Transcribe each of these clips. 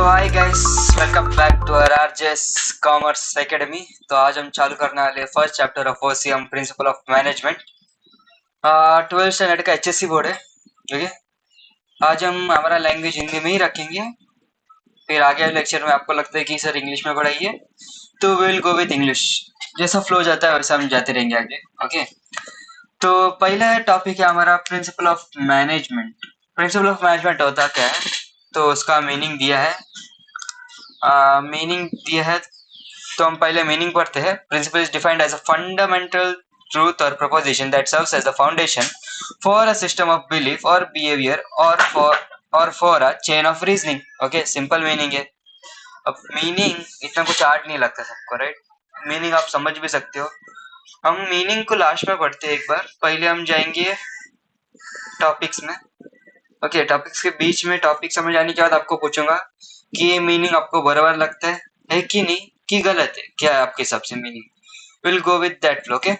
Hi guys, welcome back to our RJS commerce academy. तो आज हम चालू करने वाले first chapter of OCM principle of management. 12th standard का एचएससी बोर्ड है। ठीक है, आज हम हमारा लैंग्वेज हिंदी में ही रखेंगे। फिर आगे लेक्चर में आपको लगता है कि सर इंग्लिश में पढ़ाइए, तो विल गो विथ इंग्लिश। जैसा फ्लो जाता है वैसा हम जाते रहेंगे आगे। ओके, तो पहला टॉपिक है हमारा principal of management. Principal of management होता क्या है, तो उसका मीनिंग दिया है। मीनिंग दिया है तो हम पहले मीनिंग पढ़ते हैं। Principle is defined as a fundamental truth और proposition that serves as the foundation for a system of belief or behavior or for a chain of reasoning. Okay, simple meaning है। अब मीनिंग इतना कुछ hard नहीं लगता सबको, right? Meaning आप समझ भी सकते हो। हम मीनिंग को लास्ट में पढ़ते हैं एक बार, पहले हम जाएंगे टॉपिक्स में। ओके, टॉपिक्स के बीच में टॉपिक समझ आने के बाद आपको पूछूंगा कि ये मीनिंग आपको बराबर लगता है कि नहीं, कि गलत है, क्या है आपके हिसाब से meaning. Will go with that flow. Okay,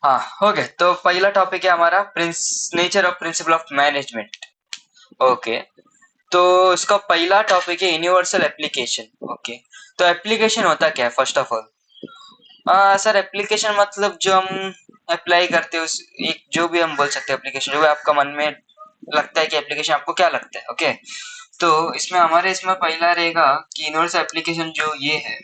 हाँ हो गया। तो पहला टॉपिक है हमारा nature of principal of management. Okay, तो इसका पहला टॉपिक है यूनिवर्सल एप्लीकेशन। ओके, तो एप्लीकेशन होता क्या है first of all? Sir application मतलब जो हम अप्लाई करते हैं, उस एक जो भी हम बोल सकते हैं एप्लीकेशन, जो भी आपका मन में लगता है कि एप्लीकेशन आपको क्या लगता है। ओके, तो इसमें पहला रहेगा कि यूनिवर्सल एप्लीकेशन जो ये है।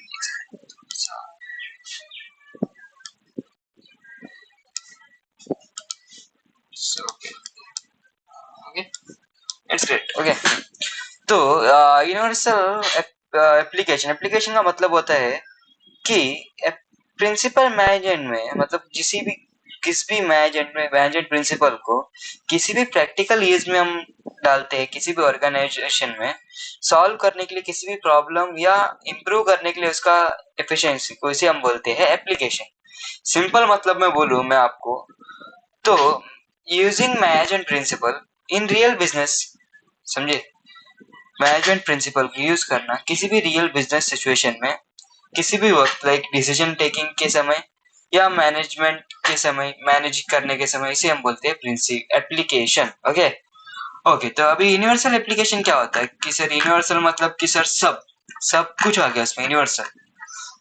Okay, it's great. ओके, तो यूनिवर्सल एप्लीकेशन का मतलब होता है कि प्रिंसिपल मैनेजमेंट में, मतलब किसी भी मैनेजमेंट प्रिंसिपल को किसी भी प्रैक्टिकल यूज में हम डालते हैं, किसी भी ऑर्गेनाइजेशन में सॉल्व करने के लिए, किसी भी प्रॉब्लम या इम्प्रूव करने के लिए उसका एफिशिएंसी को, इसे हम बोलते हैं एप्लीकेशन। सिंपल मतलब में बोलूं मैं आपको, तो using management principle in real business, समझे? मैनेजमेंट प्रिंसिपल को यूज करना किसी भी रियल बिजनेस सिचुएशन में, किसी भी वक्त, लाइक डिसीजन टेकिंग के समय या मैनेजमेंट के समय, मैनेज करने के समय, इसे हम बोलते हैं प्रिंसिपल एप्लीकेशन। ओके ओके, तो अभी यूनिवर्सल एप्लीकेशन क्या होता है कि सर यूनिवर्सल मतलब कि सर सब कुछ आ गया उसमें यूनिवर्सल।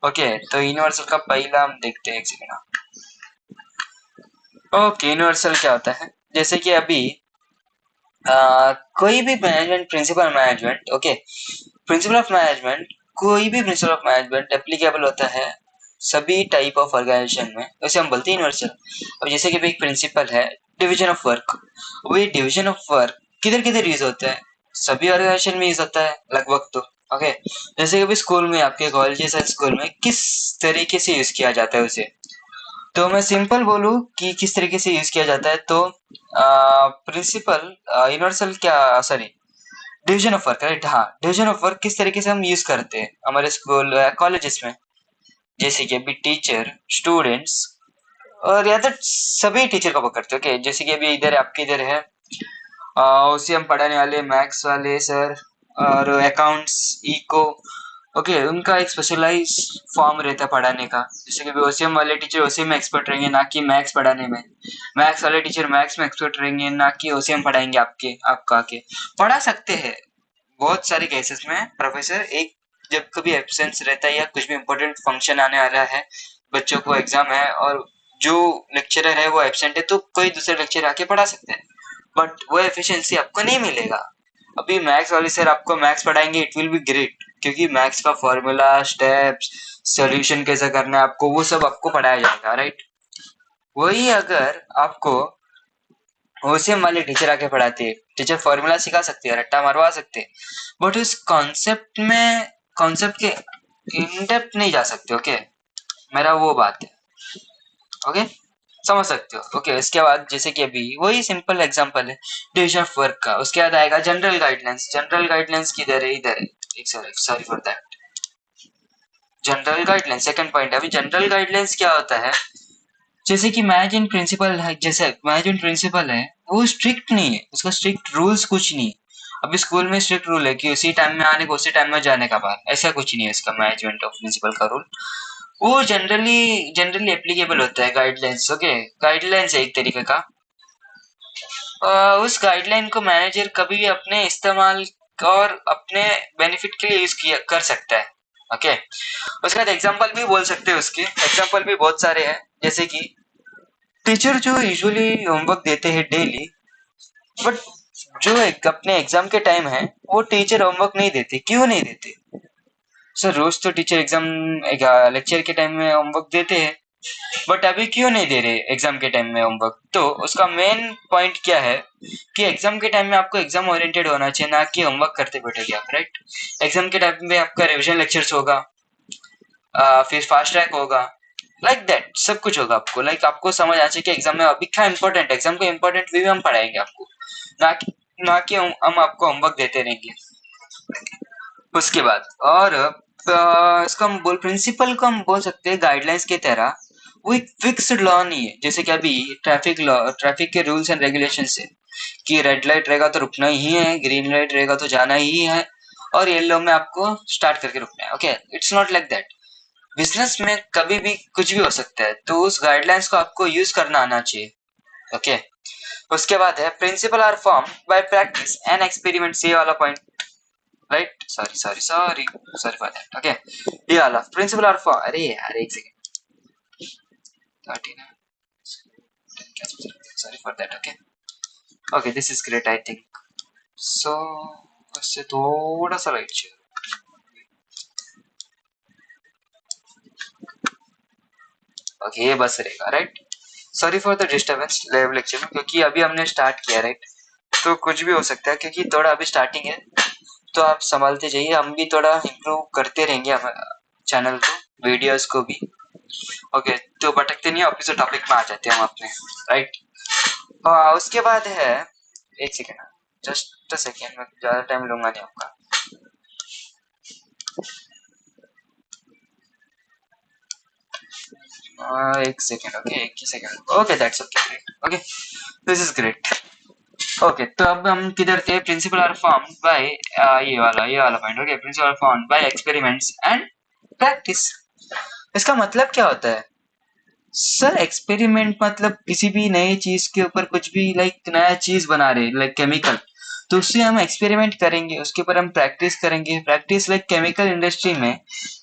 ओके, तो यूनिवर्सल का पहला हम देखते हैं, एक सेकंड। ओके, यूनिवर्सल क्या होता है, जैसे कि अभी कोई भी management principle management, okay, principle of management, कोई भी प्रिंसिपल ऑफ मैनेजमेंट एप्लीकेबल होता है सभी टाइप ऑफ ऑर्गेनाइजेशन में, उसे हम बोलते हैं यूनिवर्सल। अब जैसे कि एक प्रिंसिपल है डिवीजन ऑफ वर्क, वही डिवीजन ऑफ वर्क किधर किधर यूज होता है, सभी ऑर्गेनाइजेशन में यूज होता है लगभग। तो ओके, जैसे कि अभी स्कूल में, आपके कॉलेज या स्कूल में किस तरीके से यूज किया जाता है उसे, तो मैं सिंपल बोलूं कि किस तरीके से यूज किया जाता है, तो प्रिंसिपल यूनिवर्सल क्या, sorry, division of work, right? हाँ, डिवीजन ऑफ वर्क किस तरीके से हम यूज करते हैं हमारे स्कूल कॉलेजेस में, जैसे कि अभी टीचर, स्टूडेंट्स और या तो सभी टीचर को पकड़ते हैं। ओके, जैसे कि अभी इधर आपके इधर है उसे हम पढ़ाने वाले मैथ्स वाले सर और अकाउंट्स, इको। ओके, उनका एक स्पेशलाइज फॉर्म रहता है पढ़ाने का। जैसे कि ओसीएम वाले टीचर ओसीएम में एक्सपर्ट रहेंगे, ना कि मैथ्स पढ़ाने में। मैथ्स वाले टीचर मैथ्स में एक्सपर्ट रहेंगे, ना कि ओसीएम पढ़ाएंगे आपको आके। पढ़ा सकते हैं बहुत सारे केसेस में प्रोफेसर, एक जब कभी एब्सेंस रहता है या कुछ भी इम्पोर्टेंट फंक्शन आने वाला है, बच्चों को एग्जाम है और जो लेक्चरर है वो एब्सेंट है, तो कोई दूसरे लेक्चर आके पढ़ा सकते हैं, बट वो एफिशिएंसी आपको नहीं मिलेगा। अभी मैथ्स वाले सर आपको मैथ्स पढ़ाएंगे, इट विल बी ग्रेट, क्योंकि मैथ्स का फॉर्मूला, स्टेप्स, सॉल्यूशन कैसे करना है आपको, वो सब आपको पढ़ाया जाएगा, राइट? वही अगर आपको ओसीएम वाले टीचर आके पढ़ाते हैं, टीचर फॉर्मूला सिखा सकते हैं, रट्टा मारवा सकते हैं, बट उस कॉन्सेप्ट के इन डेप्थ नहीं जा सकते। ओके, मेरा वो बात है। ओके, समझ सकते हो? ओके, इसके बाद जैसे कि अभी वही सिंपल एग्जांपल है डिवीजन ऑफ वर्क का, उसके बाद आएगा जनरल गाइडलाइंस। जनरल गाइडलाइंस किधर है? इधर है। एक sorry for that. General guidelines second point है। अभी जनरल गाइडलाइंस क्या होता है, जैसे कि मैनेजमेंट प्रिंसिपल है, जैसे मैनेजमेंट प्रिंसिपल है, वो स्ट्रिक्ट नहीं है, उसका स्ट्रिक्ट रूल्स कुछ नहीं है। अभी स्कूल में स्ट्रिक्ट रूल है कि उसी टाइम में आने को, उसी टाइम में जाने का बाहर, ऐसा कुछ नहीं है इसका मैनेजमेंट ऑफ प्रिंसिपल का रूल। वो जनरली एप्लीकेबल होता है गाइडलाइंस। ओके, गाइडलाइंस है एक तरीके का। उस गाइडलाइन को मैनेजर कभी भी अपने इस्तेमाल और अपने बेनिफिट के लिए यूज किया कर सकता है। ओके, उसके बाद एग्जांपल भी बोल सकते हैं, उसके एग्जांपल भी बहुत सारे हैं, जैसे कि टीचर जो यूजुअली होमवर्क देते हैं डेली, बट जो अपने एग्जाम के टाइम है वो टीचर होमवर्क नहीं देते। क्यों नहीं देते सर? रोज तो टीचर एग्जाम लेक्चर के टाइम में होमवर्क देते हैं, बट अभी क्यों नहीं दे रहे एग्जाम के टाइम में होमवर्क? तो उसका मेन पॉइंट क्या है कि एग्जाम के टाइम में आपको एग्जाम ओरिएंटेड होना चाहिए, ना कि होमवर्क करते बैठोगे आप, राइट? एग्जाम के टाइम में आपका रिविजन लेक्चर्स होगा, फिर फास्ट ट्रैक होगा, लाइक दैट सब कुछ होगा आपको। आपको समझ आ चाहिए कि एग्जाम में अभी क्या इंपॉर्टेंट, एग्जाम को इंपॉर्टेंट वे में हम पढ़ाएंगे आपको, ना कि हम आपको होमवर्क देते रहेंगे। उसके बाद और इसको हम बोल प्रिंसिपल को हम बोल सकते हैं गाइडलाइंस की तरह। वो एक फिक्स्ड लॉ नहीं है, जैसे कि अभी ट्रैफिक लॉ, ट्रैफिक के रूल्स एंड रेगुलेशन है कि रेड लाइट रहेगा तो रुकना ही है, ग्रीन लाइट रहेगा तो जाना ही है, और येलो में आपको स्टार्ट करके रुकना है। Okay, it's not like that. Business में कभी भी कुछ भी हो सकता है, तो उस गाइडलाइंस को आपको यूज करना आना चाहिए। ओके, उसके बाद है principle are form by practice and experiments, ये वाला point, right? Sorry for that. Okay, ये वाला प्रिंसिपल आर फॉर्म, अरे यार एक second, 39, sorry for that. Okay okay, this is great I think so. उससे थोड़ा सा राइट चाहिए। ओके, ये बस रहेगा, right? Sorry for the disturbance live lecture में, क्योंकि अभी हमने स्टार्ट किया, राइट? तो कुछ भी हो सकता है, क्योंकि थोड़ा अभी स्टार्टिंग है, तो आप संभालते जाइए, हम भी थोड़ा इम्प्रूव करते रहेंगे चैनल को, वीडियोस को भी। ओके, तो भटकते नहीं, ऑफिस टॉपिक में आ जाते हैं हम अपने, राइट? उसके बाद है, एक सेकेंड, जस्ट अ सेकेंड, मैं ज्यादा टाइम लूंगा नहीं आपका। एक सेकेंड, ओके, एक ही second. Okay, that's okay, great. Okay, this is great. Okay, तो अब हम किधर थे? प्रिंसिपल आर फॉर्म्ड बाय, ये वाला point. Okay, principle are formed by experiments and practice. इसका मतलब क्या होता है सर? एक्सपेरिमेंट मतलब किसी भी नई चीज के ऊपर कुछ भी नया चीज बना रहे, केमिकल, तो उससे हम एक्सपेरिमेंट करेंगे, उसके ऊपर हम प्रैक्टिस करेंगे। प्रैक्टिस केमिकल इंडस्ट्री में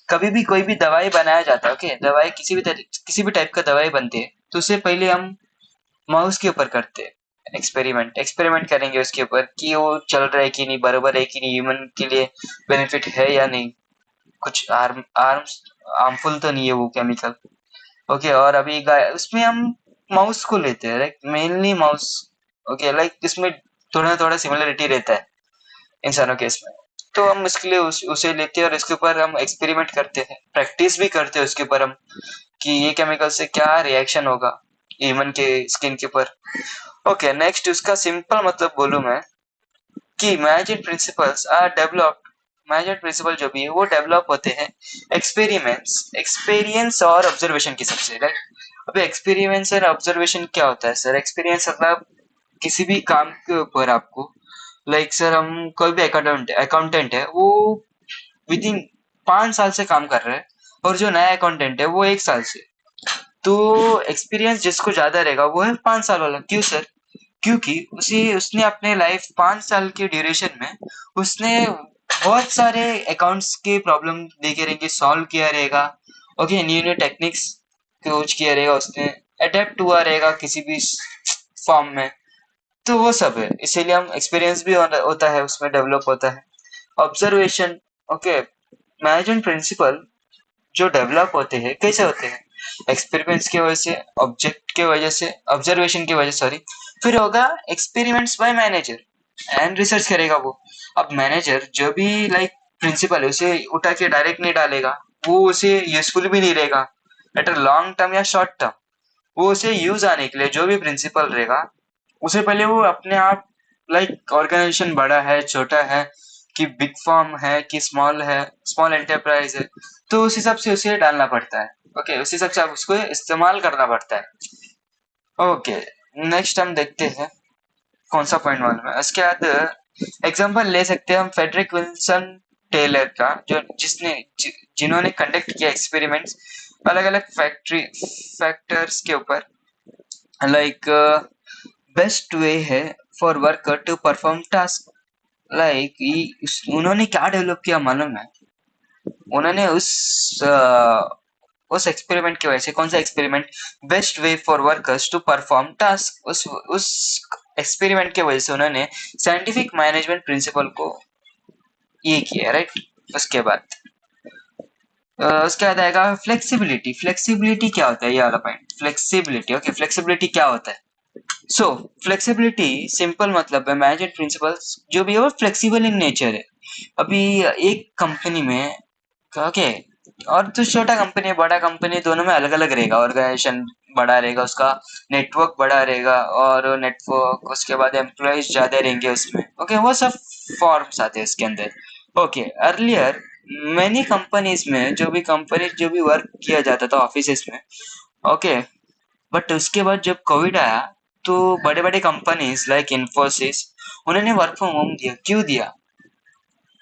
कभी भी कोई भी दवाई बनाया जाता है, ओके, दवाई किसी भी टाइप का दवाई बनती है, तो उससे पहले हम माउस के ऊपर करते हैं एक्सपेरिमेंट करेंगे उसके ऊपर कि वो चल रहा है कि नहीं, बराबर है कि नहीं, ह्यूमन के लिए बेनिफिट है या नहीं, कुछ हार्मफुल तो नहीं है वो केमिकल। ओके, और अभी उसमें हम माउस को लेते हैं, लाइक मेनली माउस। ओके, इसमें थोड़ा थोड़ा सिमिलरिटी रहता है इंसानों के इसमें, तो हम इसके लिए उसे लेते हैं और इसके ऊपर हम एक्सपेरिमेंट करते हैं, प्रैक्टिस भी करते हैं उसके ऊपर हम कि ये केमिकल से क्या रिएक्शन होगा ह्यूमन के स्किन के ऊपर। ओके, नेक्स्ट उसका सिंपल मतलब बोलूं मैं कि management principles are developed. Management principle जो भी है वो डेवलप होते हैं एक्सपीरियंस और ऑब्जर्वेशन की सबसे, राइट? अभी एक्सपीरियंस और ऑब्जर्वेशन क्या होता है सर? एक्सपीरियंस मतलब किसी भी काम के ऊपर आपको, सर हम कोई भी अकाउंटेंट है, वो विद इन 5 साल से काम कर रहा है, और जो नया अकाउंटेंट है वो 1 साल से, तो एक्सपीरियंस जिसको ज्यादा रहेगा वो है 5 साल वाला। क्यों सर? क्योंकि उसने अपने लाइफ 5 साल के ड्यूरेशन में उसने बहुत सारे अकाउंट्स के प्रॉब्लम देखे रहेंगे, सॉल्व किया रहेगा। ओके, न्यू न्यू टेक्निक्स खोज किया रहेगा, उसने अडेप्ट हुआ रहेगा किसी भी फॉर्म में, तो वो सब है, इसीलिए हम एक्सपीरियंस भी होता है उसमें, डेवलप होता है। ऑब्जर्वेशन, ओके, मैनेजमेंट प्रिंसिपल जो डेवलप होते हैं कैसे होते हैं? एक्सपेरिमेंट्स की वजह से, ऑब्जेक्ट की वजह से, ऑब्जर्वेशन की वजह, सॉरी, फिर होगा experiments by manager and research करेगा वो। अब मैनेजर जो भी प्रिंसिपल है उसे उठा के डायरेक्ट नहीं डालेगा, वो उसे यूजफुल भी नहीं रहेगा एट अ लॉन्ग टर्म या शॉर्ट टर्म। वो उसे यूज आने के लिए जो भी प्रिंसिपल रहेगा, उसे पहले वो अपने आप, ऑर्गेनाइजेशन बड़ा है छोटा है, कि बिग फर्म है कि स्मॉल एंटरप्राइज है, तो उस हिसाब से उसे डालना पड़ता है। ओके, उस हिसाब से आप उसको इस्तेमाल करना पड़ता है। ओके, नेक्स्ट हम देखते हैं कौन सा पॉइंट मालूम है। उसके बाद एग्जांपल ले सकते हैं हम फेडरिक विल्सन टेलर का, जिन्होंने कंडक्ट किया एक्सपेरिमेंट्स अलग अलग फैक्टर्स के ऊपर। लाइक बेस्ट वे है for worker to perform task. उन्होंने क्या डेवलप किया मालूम है? उन्होंने उस एक्सपेरिमेंट की वजह से, कौन सा experiment? Best way for workers to perform task. उस एक्सपेरिमेंट की वजह से उन्होंने साइंटिफिक मैनेजमेंट प्रिंसिपल को ये किया, राइट। उसके बाद उसके बाद आएगा फ्लेक्सिबिलिटी। फ्लेक्सिबिलिटी क्या होता है? ये वाला पॉइंट, फ्लेक्सिबिलिटी। ओके, फ्लेक्सिबिलिटी क्या होता है? सो फ्लेक्सिबिलिटी सिंपल मतलब है मैनेजमेंट प्रिंसिपल्स जो भी है वो फ्लेक्सिबल इन नेचर है। अभी एक कंपनी में, ओके, और तो छोटा कंपनी है बड़ा कंपनी, दोनों में अलग अलग रहेगा। ऑर्गेनाइजेशन बड़ा रहेगा, उसका नेटवर्क बड़ा रहेगा, और नेटवर्क उसके बाद एम्प्लॉयज ज्यादा रहेंगे उसमें। ओके, वो सब फॉर्म्स आते हैं उसके अंदर। ओके, अर्लियर मैनी कंपनीज में जो भी वर्क किया जाता था ऑफिस में, ओके, बट उसके बाद जब कोविड आया तो बड़े बड़े कंपनीज लाइक इन्फोसिस, उन्होंने वर्क फ्रॉम होम दिया। क्यों दिया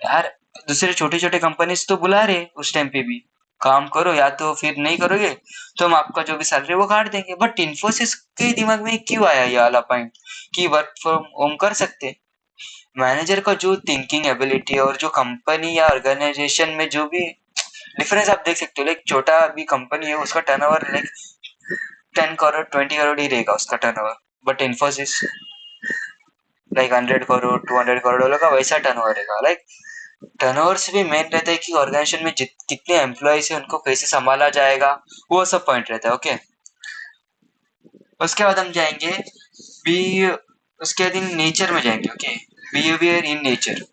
यार? दूसरे छोटे छोटे कंपनीज तो बुला रहे उस टाइम पे भी, काम करो या तो फिर नहीं करोगे तो हम आपका जो भी सैलरी वो काट देंगे। बट इन्फोसिस के दिमाग में क्यों आया ये वाला पॉइंट कि वर्क फ्रॉम होम कर सकते? मैनेजर का जो थिंकिंग एबिलिटी और जो कंपनी या ऑर्गेनाइजेशन में जो भी डिफरेंस आप देख सकते हो। लाइक छोटा भी कंपनी है, उसका टर्नओवर लाइक 10 करोड़ 20 करोड़ ही रहेगा उसका turnover, but Infosys like 100 crore 200 crore वालों का वैसा टर्नओवर रहेगा। लाइक टर्नओवर से भी मेन रहता है कि ऑर्गेनाइजेशन में कितने एम्प्लॉयज है, उनको कैसे संभाला जाएगा, वो सब पॉइंट रहता है। ओके, उसके बाद हम जाएंगे बी उसके बाद इन नेचर में जाएंगे। ओके, बिहेवियर इन नेचर,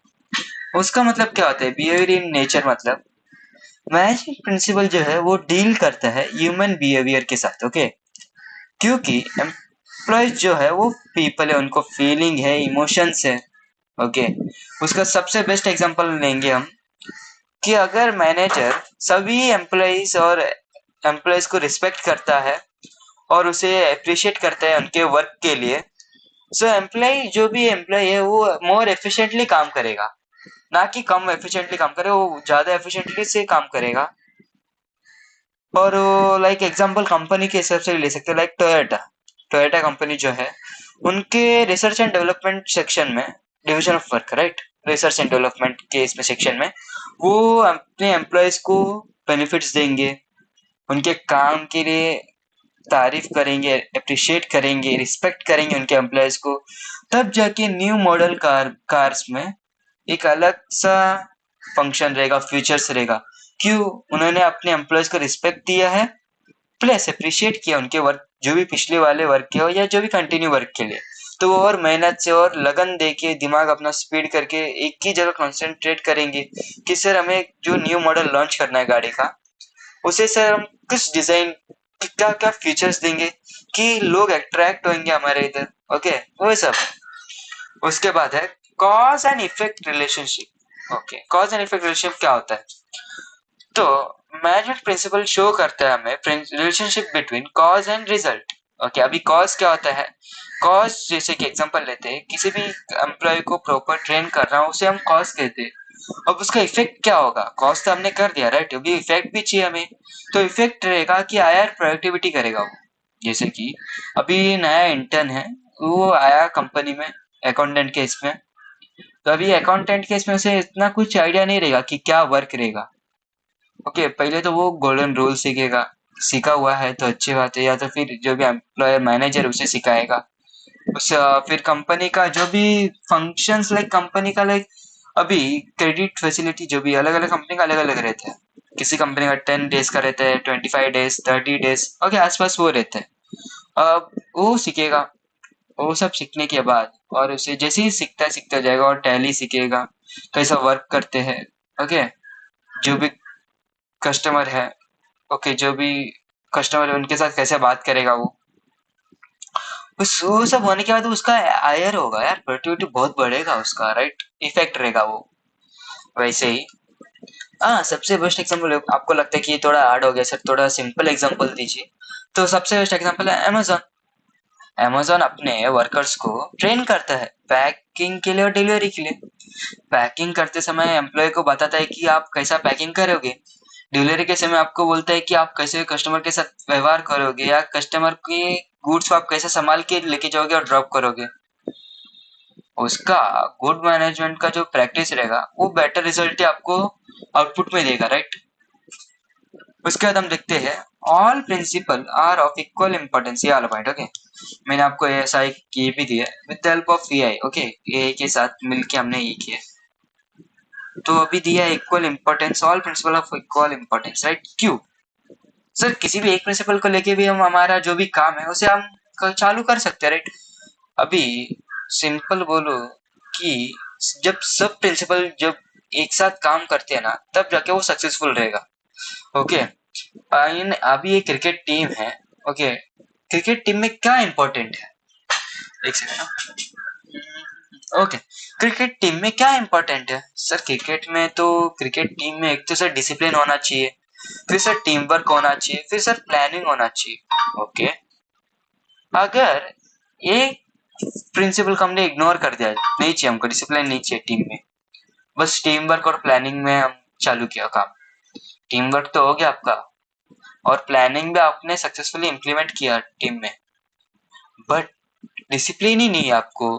उसका मतलब क्या होता है? बिहेवियर इन नेचर मतलब मैनेजमेंट प्रिंसिपल जो है वो डील करता है ह्यूमन बिहेवियर के साथ। ओके, क्योंकि एम्प्लॉयज जो है वो पीपल है, उनको फीलिंग है, इमोशंस है। ओके, उसका सबसे बेस्ट एग्जांपल लेंगे हम कि अगर मैनेजर सभी एम्प्लॉयज को रिस्पेक्ट करता है और उसे अप्रिशिएट करता है उनके वर्क के लिए, सो जो भी एम्प्लॉय है वो मोर एफिशिएंटली काम करेगा, ना कि कम एफिशिएंटली काम करे, वो ज्यादा एफिशिएंटली से काम करेगा। और लाइक एग्जांपल कंपनी के हिसाब से ले सकते हैं, लाइक टोयोटा। टोयोटा कंपनी जो है, उनके रिसर्च एंड डेवलपमेंट सेक्शन में, division of work, right, research and development के इसमें सेक्शन में वो अपने एम्प्लॉयज को बेनिफिट्स देंगे, उनके काम के लिए तारीफ करेंगे, अप्रिशिएट करेंगे, रिस्पेक्ट करेंगे उनके एम्प्लॉयज को। तब जाके न्यू मॉडल कार्स में एक अलग सा फंक्शन रहेगा, फीचर्स रहेगा। क्यों? उन्होंने अपने एम्प्लॉयज को रिस्पेक्ट दिया है, प्लस अप्रिशिएट किया उनके वर्क, जो भी पिछले वाले वर्क के हो या जो भी कंटिन्यू वर्क के लिए। तो वो और मेहनत से और लगन दे के दिमाग अपना स्पीड करके एक ही जगह कंसंट्रेट करेंगे कि सर हमें जो न्यू मॉडल लॉन्च करना है गाड़ी का, उसे सर हम किस डिजाइन, क्या क्या फीचर्स देंगे कि लोग अट्रैक्ट होंगे हमारे इधर। ओके, वो सब। उसके बाद है cause and effect relationship. Okay, cause and effect relationship क्या होता है? तो मैनेजमेंट प्रिंसिपल शो करता है हमें relationship between cause and result. Okay, अभी कॉज क्या होता है? कॉज जैसे कि एग्जांपल लेते हैं, किसी भी एम्प्लॉय को प्रॉपर ट्रेन कर रहा हूँ, उसे हम कॉज कहते हैं। अब उसका इफेक्ट क्या होगा? कॉज तो हमने कर दिया, राइट, अभी इफेक्ट भी चाहिए हमें। तो इफेक्ट रहेगा कि आया प्रोडक्टिविटी करेगा वो। जैसे कि अभी नया इंटर्न है, वो आया कंपनी में अकाउंटेंट के इसमें, तो अभी अकाउंटेंट के इसमें से इतना कुछ आइडिया नहीं रहेगा कि क्या वर्क रहेगा। ओके, पहले तो वो गोल्डन रूल सीखेगा, सीखा हुआ है तो अच्छी बात है, या तो फिर जो भी एम्प्लॉयर मैनेजर उसे सिखाएगा। फिर कंपनी का जो भी फंक्शंस, लाइक कंपनी का, लाइक अभी क्रेडिट फैसिलिटी जो भी अलग अलग कंपनी का अलग अलग रहता है। किसी कंपनी का 10 डेज का रहता है, 25 डेज, 30 डेज, ओके, आसपास वो रहता है। अब वो सीखेगा, वो सब सीखने के बाद, और उसे जैसे ही सीखता जाएगा, और टैली सीखेगा कैसा वर्क करते हैं। ओके, जो भी कस्टमर है, ओके, जो भी कस्टमर है उनके साथ कैसे बात करेगा वो, वो सब होने के बाद उसका हायर होगा यार, प्रोडक्टिविटी बहुत बढ़ेगा उसका, राइट, इफेक्ट रहेगा वो। वैसे ही हाँ, सबसे बेस्ट एग्जांपल, आपको लगता है कि ये थोड़ा हार्ड हो गया सर, थोड़ा सिंपल एग्जांपल दीजिए। तो सबसे बेस्ट एग्जांपल है अमेजोन। अमेजोन अपने वर्कर्स को ट्रेन करता है पैकिंग के लिए और डिलीवरी के लिए। पैकिंग करते समय एम्प्लॉय को बताता है कि आप कैसा पैकिंग करोगे, डिलीवरी के समय आपको बोलता है कि आप कैसे कस्टमर के साथ व्यवहार करोगे, या कस्टमर के गुड्स को आप कैसे संभाल के लेके जाओगे और ड्रॉप करोगे। उसका गुड मैनेजमेंट का जो प्रैक्टिस रहेगा वो बेटर रिजल्ट आपको आउटपुट में देगा, राइट। उसके बाद हम देखते हैं all principle are of equal importance, ये वाला पॉइंट। ओके, मैंने आपको ऐसा एक की भी दिया with the help of AI. Okay, AI के साथ मिलके हमने ये किया, तो अभी दिया equal importance, all principle of equal importance, right. क्यों सर, किसी भी एक प्रिंसिपल को लेके भी हम हमारा जो भी काम है उसे हम चालू कर सकते हैं, राइट। अभी सिंपल बोलो कि जब सब प्रिंसिपल जब एक साथ काम करते हैं ना, तब जाके वो सक्सेसफुल रहेगा। ओके, अभी ये क्रिकेट टीम है। ओके, क्रिकेट टीम में क्या इंपॉर्टेंट है, एक सेकंड। ओके, क्रिकेट टीम में क्या इंपॉर्टेंट है सर? क्रिकेट में तो क्रिकेट टीम में एक तो सर डिसिप्लिन होना चाहिए, फिर सर टीम वर्क होना चाहिए, फिर सर प्लानिंग होना चाहिए। ओके, अगर ये प्रिंसिपल को हमने इग्नोर कर दिया, नहीं चाहिए हमको, डिसिप्लिन नहीं चाहिए टीम में, बस टीम वर्क और प्लानिंग में हम चालू किया काम, टीम वर्क तो हो गया आपका और प्लानिंग भी आपने सक्सेसफुली इम्प्लीमेंट किया टीम में, बट डिसिप्लिन ही नहीं है आपको,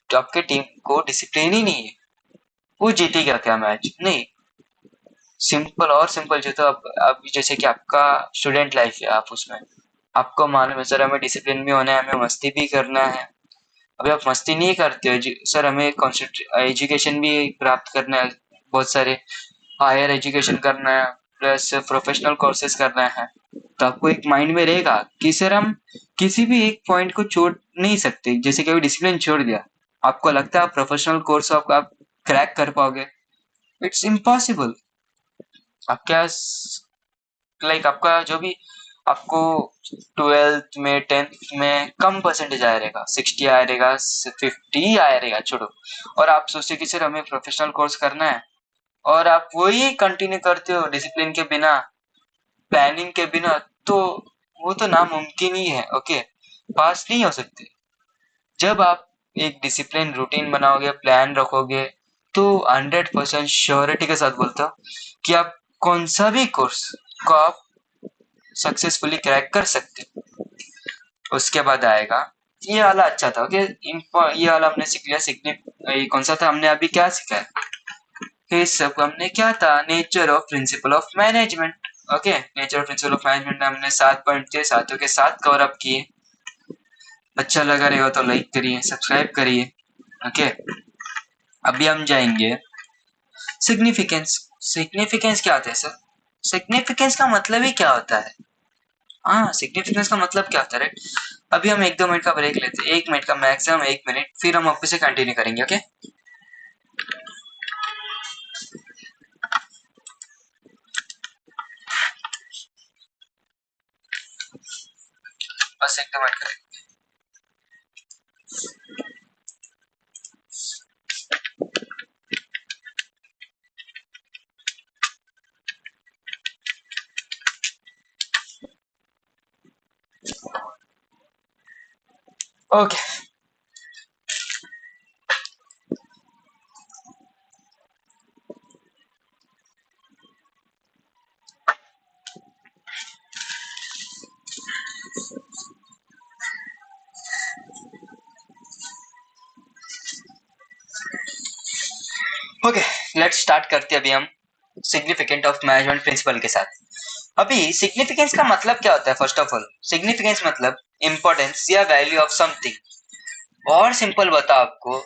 तो आपके टीम को डिसिप्लिन ही नहीं है, वो जीतेगा क्या मैच? नहीं। सिंपल और सिंपल जो, तो अब जैसे कि आपका स्टूडेंट लाइफ है, आप उसमें आपको मालूम है सर हमें डिसिप्लिन भी होना है, हमें मस्ती भी करना है। अभी आप मस्ती नहीं करते हो सर, हमें एजुकेशन भी प्राप्त करना है, बहुत सारे हायर एजुकेशन करना है, प्लस प्रोफेशनल कोर्सेज करना है, तो आपको एक माइंड में रहेगा कि सर हम किसी भी एक पॉइंट को छोड़ नहीं सकते। जैसे कि अभी डिसिप्लिन छोड़ दिया, आपको लगता है आप प्रोफेशनल कोर्स आप क्रैक कर पाओगे? It's impossible. आपके लाइक आपका जो भी आपको 12th में 10th में कम परसेंटेज आया रहेगा, 60 आया रहेगा, 50 आया रहेगा, छोड़ो, और आप सोचते कि सर हमें प्रोफेशनल कोर्स करना है, और आप वही कंटिन्यू करते हो डिसिप्लिन के बिना, प्लानिंग के बिना, तो वो तो नामुमकिन ही है। ओके, पास नहीं हो सकते। जब आप एक डिसिप्लिन रूटीन बनाओगे, प्लान रखोगे, तो 100% श्योरिटी के साथ बोलता हूँ कि आप कौन सा भी कोर्स को आप सक्सेसफुली क्रैक कर सकते। उसके बाद आएगा ये वाला, अच्छा था। ओके, ये वाला हमने सीख लिया। ये कौन सा था, हमने अभी क्या सीखा है? इस सब हमने क्या था, nature of principal of management. Okay, nature of principal of management में हमने 7 पॉइंट थे, सातों के साथ कवर अप किए। अच्छा लगा रहेगा तो लाइक करिए, सब्सक्राइब करिए। ओके, अभी हम जाएंगे सिग्निफिकेंस। सिग्निफिकेंस क्या होता है सर? सिग्निफिकेंस का मतलब ही क्या होता है? हाँ, सिग्निफिकेंस का मतलब क्या होता है, राइट। अभी हम 1-2 मिनट का ब्रेक लेते हैं, 1 मिनट का, मैक्सिमम 1 मिनट, फिर हम वापस से कंटिन्यू करेंगे। ओके, बस 1-2 मिनट करेंगे। ओके, ओके, लेट्स स्टार्ट करते हैं अभी हम सिग्निफिकेंट ऑफ मैनेजमेंट प्रिंसिपल के साथ। अभी सिग्निफिकेंस का मतलब क्या होता है? फर्स्ट ऑफ ऑल, सिग्निफिकेंस मतलब इंपॉर्टेंस या वैल्यू ऑफ समथिंग। और सिंपल बता आपको,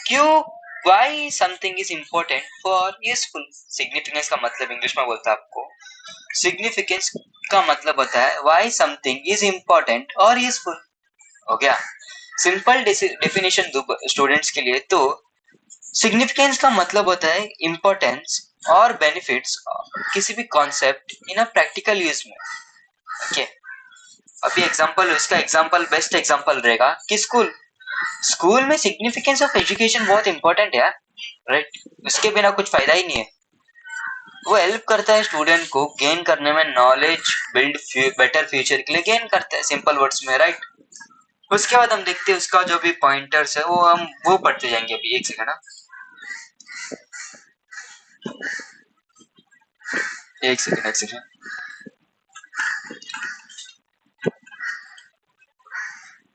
क्यों, why something is important for useful. Significance का मतलब इंग्लिश में बोलता है आपको, सिग्निफिकेंस का मतलब होता है व्हाई समथिंग इज इम्पोर्टेंट और यूजफुल। हो गया सिंपल डेफिनेशन दो स्टूडेंट्स के लिए, तो सिग्निफिकेंस का मतलब होता है इम्पोर्टेंस और बेनिफिट्स किसी भी concept in a practical use में। ओके, अभी एग्जांपल, इसका एग्जांपल, बेस्ट एग्जांपल रहेगा कि स्कूल। स्कूल में सिग्निफिकेंस ऑफ एजुकेशन बहुत इंपॉर्टेंट है, राइट। उसके बिना कुछ फायदा ही नहीं है। वो हेल्प करता है स्टूडेंट को गेन करने में, नॉलेज बिल्ड बेटर फ्यूचर के लिए गेन करता है, सिंपल वर्ड्स में, राइट। उसके बाद हम देखते हैं उसका जो भी पॉइंटर्स है, वो हम वो पढ़ते जाएंगे। अभी एक सेकंड, एक सेकंड, एक second.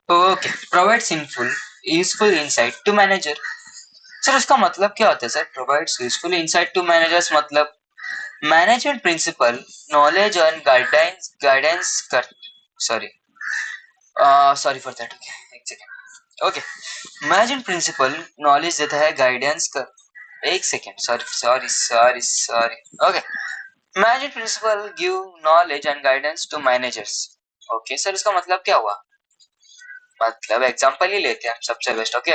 Okay, provides in full useful insight to manager. Sir इसका मतलब क्या होता है sir? Provides useful insight to managers मतलब management principle knowledge and guidance कर sorry sorry for that. Okay एक second. Okay, management principle knowledge देता है, गाइडेंस कर एक second sorry sorry sorry sorry okay, management principle give knowledge and guidance to managers. Okay sir इसका मतलब क्या हुआ? मतलब एग्जांपल ही लेते हैं हम सबसे बेस्ट। ओके,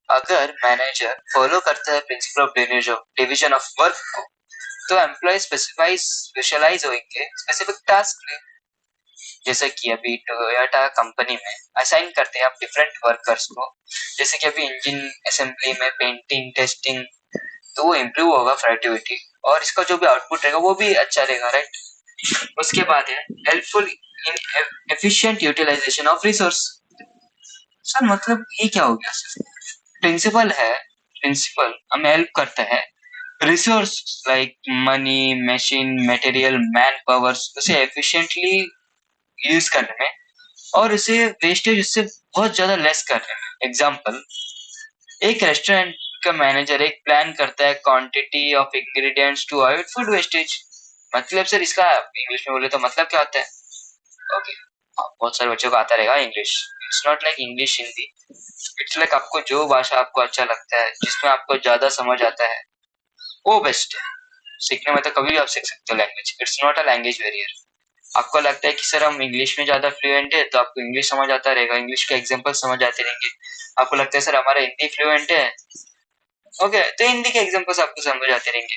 अगर मैनेजर फॉलो करता है principle of division of work को, तो एम्प्लॉय स्पेशलाइज होंगे स्पेसिफिक टास्क में। जैसे कि अभी टोयोटा कंपनी में असाइन करते हैं आप डिफरेंट वर्कर्स को, जैसे कि अभी इंजन असेंबली में पेंटिंग टेस्टिंग, तो वो इम्प्रूव होगा प्रोडक्टिविटी और इसका जो भी आउटपुट रहेगा वो भी अच्छा रहेगा, राइट। उसके बाद है helpful in efficient utilisation of resource. Sir मतलब ये क्या हो गया सर? प्रिंसिपल है, प्रिंसिपल हमें हेल्प करता है resource like money machine material man powers उसे एफिशिएंटली यूज करने में और उसे वेस्टेज उससे बहुत ज्यादा लेस करने में। एग्जाम्पल, एक रेस्टोरेंट का मैनेजर एक प्लान करता है quantity of ingredients to avoid food wastage. मतलब सर इसका इंग्लिश में बोले तो मतलब क्या होता है? ओके, बहुत सारे बच्चों को आता रहेगा English. It's not like English Hindi, it's like आपको जो भाषा आपको अच्छा लगता है जिसमें आपको ज्यादा समझ आता है वो बेस्ट है। सीखने में तो कभी भी आप सीख सकते हो language, it's not a language barrier. आपको लगता है कि सर हम इंग्लिश में ज्यादा फ्लुएंट है तो आपको इंग्लिश समझ आता रहेगा, इंग्लिश के एग्जांपल समझ आते रहेंगे। आपको लगता है सर हमारा हिंदी फ्लुएंट है, ओके, तो हिंदी के एग्जांपल्स आपको समझ आते रहेंगे।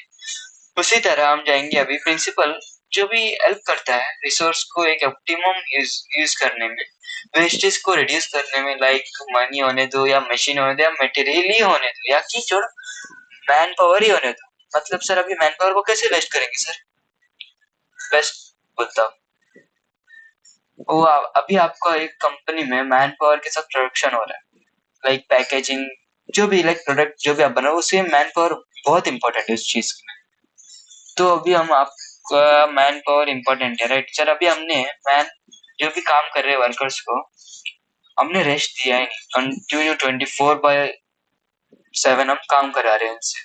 उसी तरह हम जाएंगे अभी प्रिंसिपल जो भी हेल्प करता है रिसोर्स को एक ऑप्टिमम यूज करने में, वेस्टेज को रिड्यूस करने में, लाइक मनी होने दो या मशीन होने दो या मटेरियल ही होने दो या कि छोड़ मैन पावर ही होने दो। मतलब सर अभी मैन पावर को कैसे वेस्ट करेंगे सर? बेस्ट बोलता हूँ वो अभी आपका एक कंपनी में मैन पावर के साथ प्रोडक्शन हो रहा है, लाइक पैकेजिंग जो भी लाइक प्रोडक्ट जो भी आप बनाओ उसमें मैन पावर बहुत इंपॉर्टेंट है उस चीज में। तो अभी हम आपका मैन पावर इंपॉर्टेंट है, राइट सर। अभी हमने मैन जो भी काम कर रहे हैं वर्कर्स को हमने रेस्ट दिया ही नहीं, कंटिन्यू 24/7 हम काम करा रहे हैं उनसे।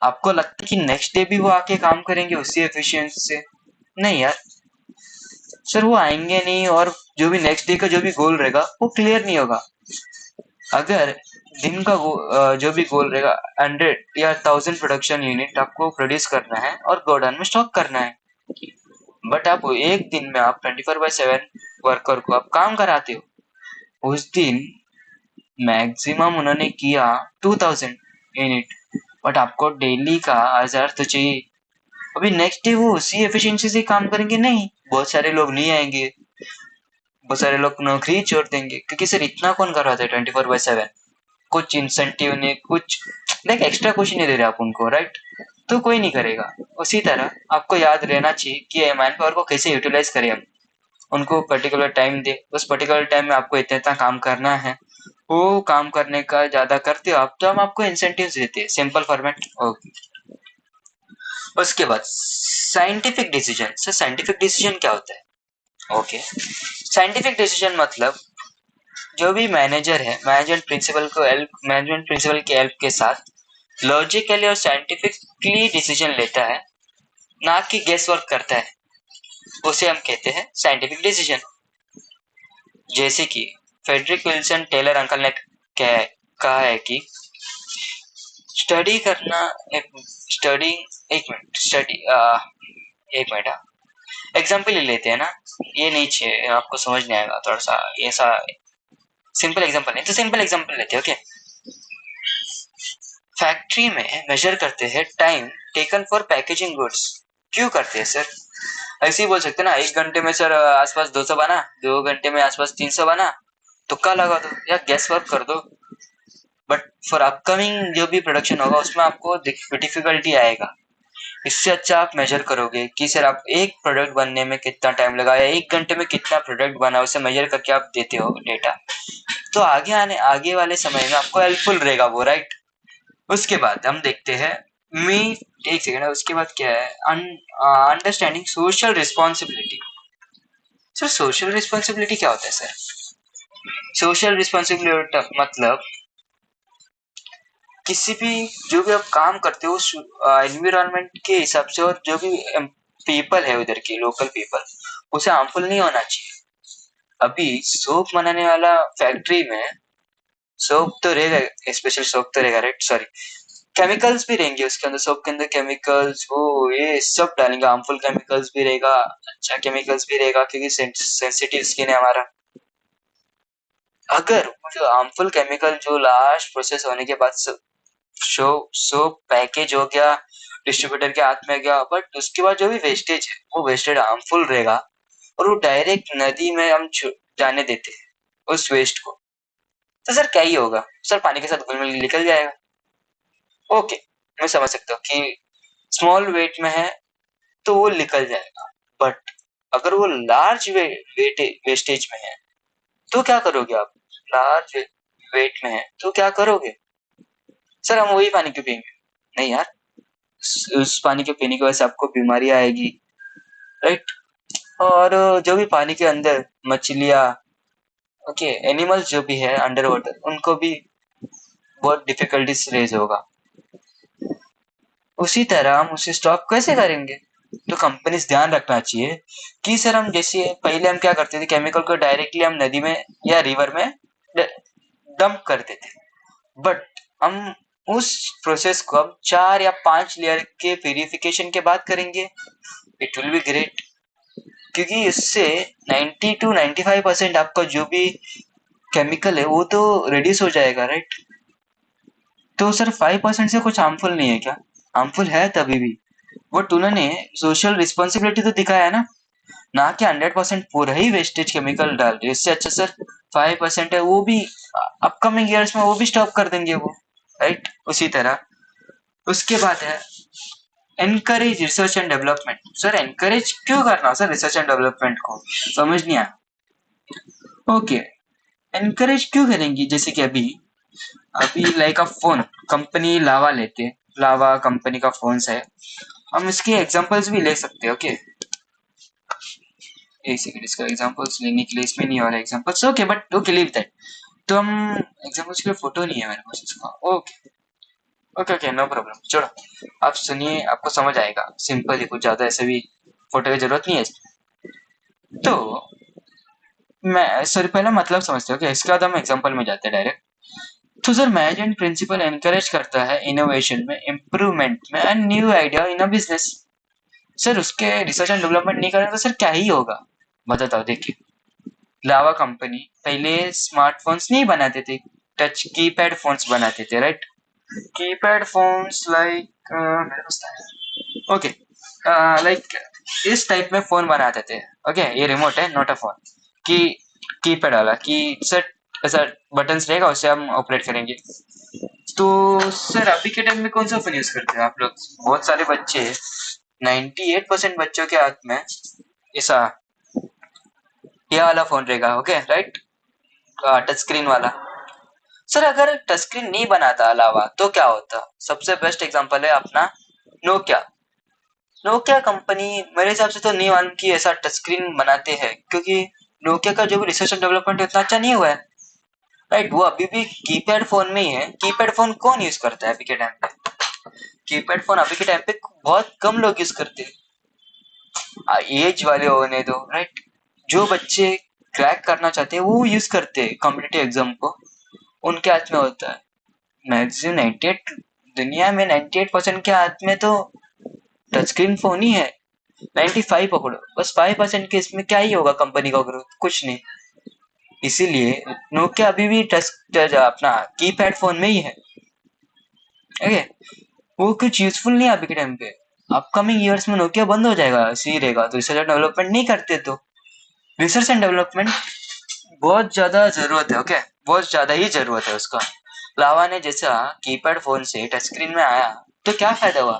आपको लगता है कि नेक्स्ट डे भी वो आके काम करेंगे उसी एफिशिएंसी से? नहीं यार सर, वो आएंगे नहीं और जो भी नेक्स्ट डे का जो भी गोल रहेगा वो क्लियर नहीं होगा। अगर दिन का जो भी गोल रहेगा 100 या 1000 प्रोडक्शन यूनिट आपको प्रोड्यूस करना है और गोडाउन में स्टॉक करना है, बट आप एक दिन में आप 24/7 वर्कर को आप काम कराते हो। उस दिन मैक्सिमम उन्होंने किया 2000 यूनिट, बट आपको डेली का 1000 तो चाहिए। अभी नेक्स्ट डे वो उसी एफिशिएंसी से काम करेंगे? नहीं, बहुत सारे लोग नहीं आएंगे, बहुत सारे लोग नौकरी छोड़ देंगे, क्योंकि सर इतना कौन करवाता है 24/7? कुछ इंसेंटिव नहीं, कुछ लाइक एक्स्ट्रा कुछ नहीं दे रहे आप उनको, राइट। तो कोई नहीं करेगा। उसी तरह आपको याद रहना चाहिए कि मैन पावर को कैसे यूटिलाइज करें हम। उनको पर्टिकुलर टाइम दे, उस पर्टिकुलर टाइम में आपको इतना इतना काम करना है, वो काम करने का ज्यादा करते हो आप तो हम आपको इंसेंटिव्स देते हैं, सिंपल फॉर्मेट। ओके, उसके बाद scientific decision. Sir scientific decision क्या होता है? ओके, साइंटिफिक डिसीजन मतलब जो भी मैनेजर है मैनेजमेंट प्रिंसिपल की हेल्प के साथ लॉजिकली और साइंटिफिकली डिसीजन लेता है, ना कि गेस वर्क करता है, उसे हम कहते हैं साइंटिफिक डिसीजन। जैसे कि फेडरिक विल्सन टेलर अंकल ने कहा है कि स्टडी करना स्टडी एक मिनट स्टडी एक मिनट एग्जाम्पल ले लेते हैं ना, ये नहीं चाहिए आपको समझ नहीं आएगा, थोड़ा सा ऐसा सिंपल एग्जाम्पल नहीं तो सिंपल एग्जाम्पल लेते हैं। ओके, फैक्ट्री में मेजर करते हैं time taken for packaging goods. क्यों करते हैं सर? ऐसे ही बोल सकते ना, 1 घंटे में सर आसपास 200 बना, 2 घंटे में आसपास 300 बना, तुक्का लगा दो या गैस वर्क कर दो। बट फॉर अपकमिंग जो भी प्रोडक्शन होगा उसमें आपको डिफिकल्टी आएगा। इससे अच्छा आप मेजर करोगे कि सर आप एक प्रोडक्ट बनने में कितना टाइम लगा या 1 घंटे में कितना प्रोडक्ट बना, उसे मेजर करके आप देते हो डेटा, तो आगे वाले समय में आपको हेल्पफुल रहेगा वो, राइट। उसके बाद हम देखते हैं मी एक सेकेंड, उसके बाद क्या है, understanding social responsibility. Sir social responsibility क्या होता है सर? सोशल रिस्पॉन्सिबिलिटी मतलब किसी भी जो भी आप काम करते हो उस एनवायरनमेंट के हिसाब से, और जो भी पीपल है उधर के लोकल पीपल, उसे हार्मफुल नहीं होना चाहिए। अभी सोप बनाने वाला फैक्ट्री में सोप तो रहेगा, स्पेशल सोप तो रहेगा, राइट, सॉरी, केमिकल्स भी रहेंगे उसके अंदर, सोप के अंदर केमिकल्स, वो ये सब डालेंगे, हार्मफुल केमिकल्स भी रहेगा, अच्छा केमिकल्स भी रहेगा, क्योंकि सेंसिटिव स्किन है हमारा। अगर जो हार्मफुल केमिकल जो लास्ट प्रोसेस होने के बाद सोप पैकेज हो गया, डिस्ट्रीब्यूटर के हाथ में गया, बट उसके बाद जो भी वेस्टेज है वो वेस्टेज हार्मफुल रहेगा, और वो डायरेक्ट नदी में हम जाने देते हैं उस वेस्ट को, तो सर क्या ही होगा सर, पानी के साथ घुल मिल निकल जाएगा। ओके, मैं समझ सकता हूँ कि स्मॉल वेट में है तो वो निकल जाएगा, बट अगर वो लार्ज वेस्टेज में है तो क्या करोगे आप? लार्ज वेट में है तो क्या करोगे? सर हम वही पानी क्यों पियेंगे? नहीं यार, उस पानी के पीने की वजह से आपको बीमारी आएगी, राइट। और जो भी पानी के अंदर मछलियाँ, ओके, एनिमल्स जो भी है अंडर वाटर, उनको भी बहुत डिफिकल्टीज रेज होगा। उसी तरह हम उसे स्टॉप कैसे करेंगे? तो कंपनीज ध्यान रखना चाहिए कि सर हम जैसे पहले हम क्या करते थे, केमिकल को डायरेक्टली हम नदी में या रिवर में डंप कर देते, बट हम उस प्रोसेस को हम 4 या 5 लेयर के प्यूरिफिकेशन के बाद करेंगे, इट विल बी ग्रेट, क्योंकि इससे 90 to 95% आपका जो भी केमिकल है वो तो रिड्यूस हो जाएगा, राइट। तो सर 5% से कुछ हार्मफुल नहीं है क्या? हार्मफुल है तभी भी, बट उन्होंने सोशल रिस्पॉन्सिबिलिटी तो दिखाया है ना कि 100% पूरा ही वेस्टेज केमिकल डाल रहे। इससे अच्छा सर 5% है, वो भी अपकमिंग ईयर्स में वो भी स्टॉप कर देंगे वो, राइट। उसी तरह उसके बाद है encourage research and development. Sir encourage क्यों करना सर रिसर्च एंड डेवलपमेंट को? समझ नहीं आया। ओके, एनकरेज क्यों करेंगी? जैसे कि अभी अभी लाइक अ फोन कंपनी लावा लेते, लावा कंपनी का फोन है, हम इसके एग्जांपल्स भी ले सकते हैं। ओके, एक सेकंड, इसका एग्जांपल्स लेने के लिए इसमें नहीं आ रहा examples, okay, but okay leave that. तो हम एग्जांपल्स के लिए फोटो नहीं है मेरे पास इसका, okay okay okay, no problem, छोड़ो, आप सुनिए, आपको समझ आएगा, सिंपल है, कुछ ज्यादा ऐसे भी फोटो की जरूरत नहीं है तो मैं सर पहले मतलब समझते हो, इसके बाद हम एग्जांपल में जाते हैं डायरेक्ट। तो सर मैनेजमेंट प्रिंसिपल एनकरेज करता है इनोवेशन में, इम्प्रूवमेंट में and new idea in a business. Sir उसके रिसर्च एंड डेवलपमेंट नहीं करेंगे तो सर क्या ही होगा? बताता हूँ, देखिए, लावा कंपनी पहले स्मार्टफोन्स नहीं बनाते थे, टच कीपैड फोन्स बनाते थे, right. Keypad phones like okay, like इस टाइप में फोन बनाते थे। ओके, ये रिमोट है, नॉट अ फोन, की कीपैड वाला, की सर ऐसा बटन्स रहेगा, उससे हम ऑपरेट करेंगे। तो सर अभी के टाइम में कौन सा फोन यूज करते हैं आप लोग? बहुत सारे बच्चे, 98% बच्चों के हाथ में ऐसा ये वाला फोन रहेगा, ओके राइट, टच स्क्रीन वाला। सर अगर टच स्क्रीन नहीं बनाता अलावा तो क्या होता? सबसे बेस्ट एग्जांपल है अपना नोकिया। नोकिया कंपनी मेरे हिसाब से तो नहीं मान की ऐसा टच स्क्रीन बनाते हैं, क्योंकि नोकिया का जो भी रिसर्च एंड डेवलपमेंट इतना अच्छा नहीं हुआ है, राइट। वो अभी भी कीपैड फोन में ही है। कीपैड फोन कौन यूज करता है अभी के टाइम पे? कीपैड फोन अभी के टाइम पे बहुत कम लोग यूज करते हैं, एज वाले होने दो, राइट। जो बच्चे क्रैक करना चाहते हैं वो यूज करते हैं कॉम्पिटिटिव एग्जाम को, उनके हाथ में होता है। मैक्सिमम 98, दुनिया में 98% के हाथ में तो टच स्क्रीन फोन ही है। 95 पकड़ो, बस 5% के इसमें क्या ही होगा कंपनी का ग्रोथ? कुछ नहीं। इसीलिए नोकिया अभी भी टच अपना कीपैड फोन में ही है, ओके। वो कुछ यूजफुल नहीं है अभी के टाइम पे। अपकमिंग ईयर्स में नोकिया बंद हो जाएगा, ऐसे ही रहेगा, तो रिसर्च एंड डेवलपमेंट नहीं करते तो रिसर्च एंड डेवलपमेंट बहुत ज्यादा जरूरत है, ओके, बहुत ज्यादा ही जरूरत है उसका। लावा ने जैसा कीपैड फोन से टच स्क्रीन में आया तो क्या फायदा हुआ?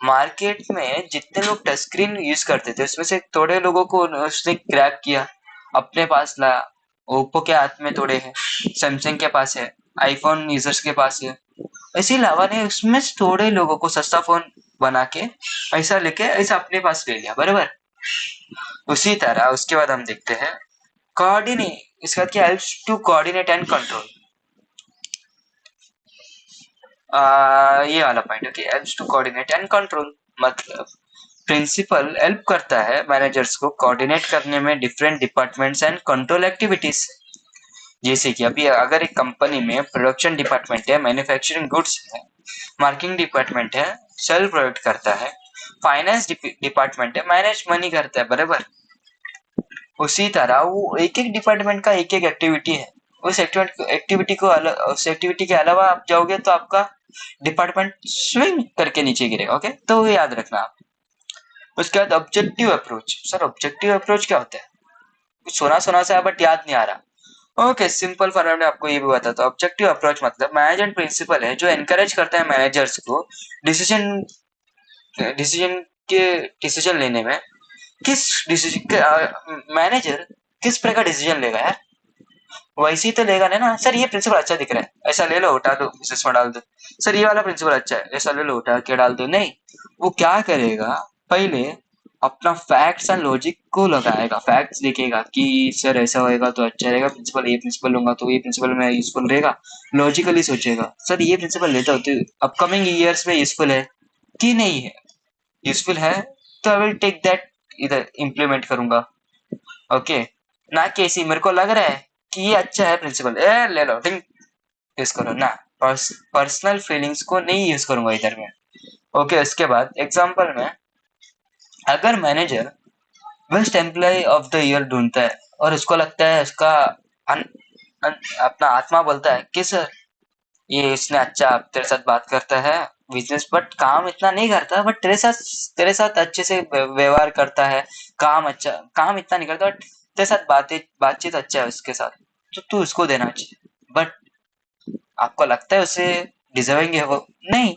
मार्केट में जितने लोग टच स्क्रीन यूज करते थे उसमें से थोड़े लोगों को उसने क्रैक किया, अपने पास लाया। ओप्पो के हाथ में थोड़े हैं, सैमसंग के पास है, आईफोन यूजर्स के पास है। इसी लावा ने उसमें से थोड़े लोगों को सस्ता फोन बना के पैसा लेके ऐसा अपने पास ले लिया, बराबर। उसी तरह उसके बाद हम देखते हैं इसके बाद क्या, helps to coordinate and control, ये वाला पॉइंट है कि helps to coordinate and control, मतलब प्रिंसिपल हेल्प करता है मैनेजर्स को कोऑर्डिनेट करने में different departments and control activities. जैसे कि अभी अगर एक कंपनी में प्रोडक्शन डिपार्टमेंट है, मैन्युफैक्चरिंग गुड्स है, मार्केटिंग डिपार्टमेंट है, सेल प्रोडक्ट करता है, फाइनेंस डिपार्टमेंट है, मैनेज मनी करता है, बराबर। उसी तरह वो एक एक डिपार्टमेंट का एक एक एक्टिविटी है, उस एक्टिविटी को उस एक्टिविटी के अलावा आप जाओगे तो आपका डिपार्टमेंट स्विंग करके नीचे गिरेगा। ओके, तो याद रखना आप। उसके बाद objective approach. Sir objective approach क्या होता है? कुछ सुना सुना सा बट याद नहीं आ रहा। ओके, सिंपल फॉर्मेट में आपको ये भी बताता हूँ। ऑब्जेक्टिव अप्रोच मतलब मैनेजमेंट प्रिंसिपल है जो एनकरेज करता है मैनेजर्स को डिसीजन डिसीजन के डिसीजन लेने में। किस डिसीजन मैनेजर किस प्रकार डिसीजन लेगा यार, वैसे ही तो लेगा ना। सर ये प्रिंसिपल अच्छा दिख रहा है, ऐसा ले लो, उठा दो, बिजनेस में डाल दो। सर ये वाला प्रिंसिपल अच्छा है, ऐसा ले लो, उठा के डाल दो। नहीं, वो क्या करेगा, पहले अपना फैक्ट्स एंड लॉजिक को लगाएगा, फैक्ट्स लिखेगा कि सर ऐसा होएगा तो अच्छा रहेगा, प्रिंसिपल ये प्रिंसिपल लूंगा तो ये प्रिंसिपल में यूजफुल रहेगा। लॉजिकली सोचेगा, सर ये प्रिंसिपल लेता हो तो अपकमिंग ईयर्स में यूजफुल है कि नहीं है, यूजफुल है तो आई विल टेक दैट, इधर इम्प्लीमेंट करूंगा। ओके, ना कि ऐसी मेरे को लग रहा है कि ये अच्छा है प्रिंसिपल, ए ले लो टिंग, यूज करो ना। पर्सनल फीलिंग्स को नहीं यूज करूंगा इधर में। ओके, उसके बाद एग्जांपल में अगर manager best employee of the year ढूंढता है और उसको लगता है उसका अपना आत्मा बोलता है कि सर ये इसने अच्छा तेरे साथ बात करता है बिजनेस, बट काम इतना नहीं करता, बट तेरे साथ अच्छे से व्यवहार करता है, काम इतना नहीं करता, बट तेरे साथ बातचीत अच्छा है उसके साथ, तो तू उसको देना चाहिए। बट आपको लगता है उसे डिजर्विंग है वो? नहीं।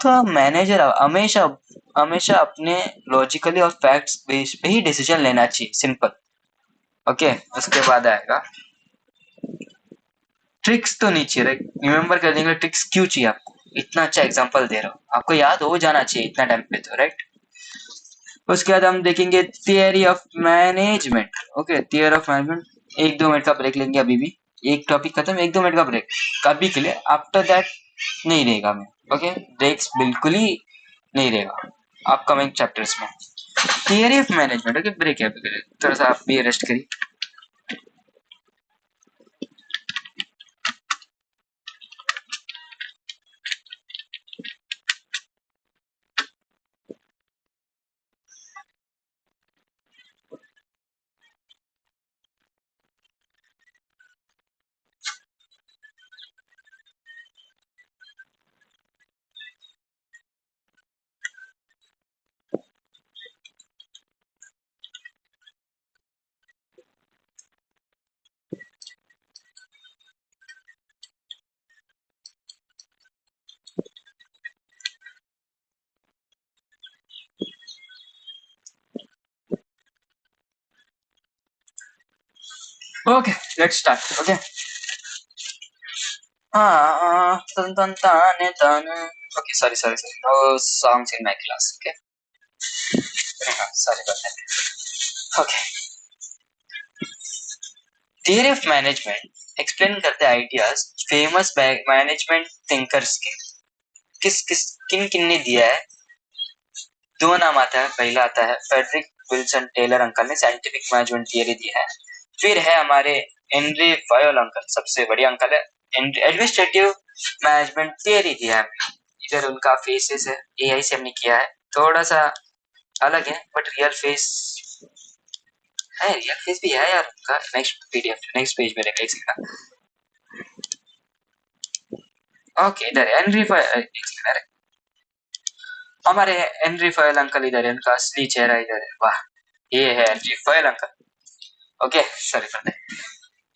तो मैनेजर हमेशा हमेशा अपने लॉजिकली और फैक्ट्स बेस पे ही डिसीजन लेना चाहिए, सिंपल। ओके, उसके बाद आएगा ट्रिक्स। तो नहीं चाहिए, रिमेम्बर करने के लिए ट्रिक्स क्यों चाहिए आपको? इतना अच्छा एग्जांपल दे रहा हूँ, आपको याद हो जाना चाहिए इतना टाइम पे तो, राइट। उसके बाद हम देखेंगे theory of management. Okay, theory of management. 1-2 minute का ब्रेक लेंगे अभी भी, एक टॉपिक खत्म, 1-2 मिनट का ब्रेक कभी के लिए, आफ्टर दैट नहीं रहेगा मैं। ओके, ब्रेक्स बिल्कुल ही नहीं रहेगा अपकमिंग चैप्टर्स में। Theory of management. Okay, break है अभी के लिए, थोड़ा सा आप भी रेस्ट करिए। Okay, let's start. Okay, tun tun tun tun. Okay, sorry. No songs in my class. Okay. Sorry about that. Okay. Theory of management explain करते हैं आइडियाज फेमस मैनेजमेंट थिंकर्स के। किस किस किन किन ने दिया है? 2 नाम आता है, पहला आता है फेडरिक विल्सन टेलर अंकल ने साइंटिफिक मैनेजमेंट थियरी दिया है। फिर है हमारे हेनरी फयोल अंकल, सबसे बड़ी अंकल है, एडमिनिस्ट्रेटिव मैनेजमेंट थियरी दिया है। इधर उनका फेसेस है, एआई से हमने किया है, थोड़ा सा अलग है बट रियल फेस है, रियल फेस भी है यार उनका। नेक्स्ट पीडीएफ नेक्स्ट पेज में रहेगा, एक सेकंड। ओके, इधर हेनरी फयोल, हमारे हेनरी फयोल अंकल इधर है, उनका असली चेहरा इधर है, वाह, ये है Henry Fayol uncle. Okay, sorry for that.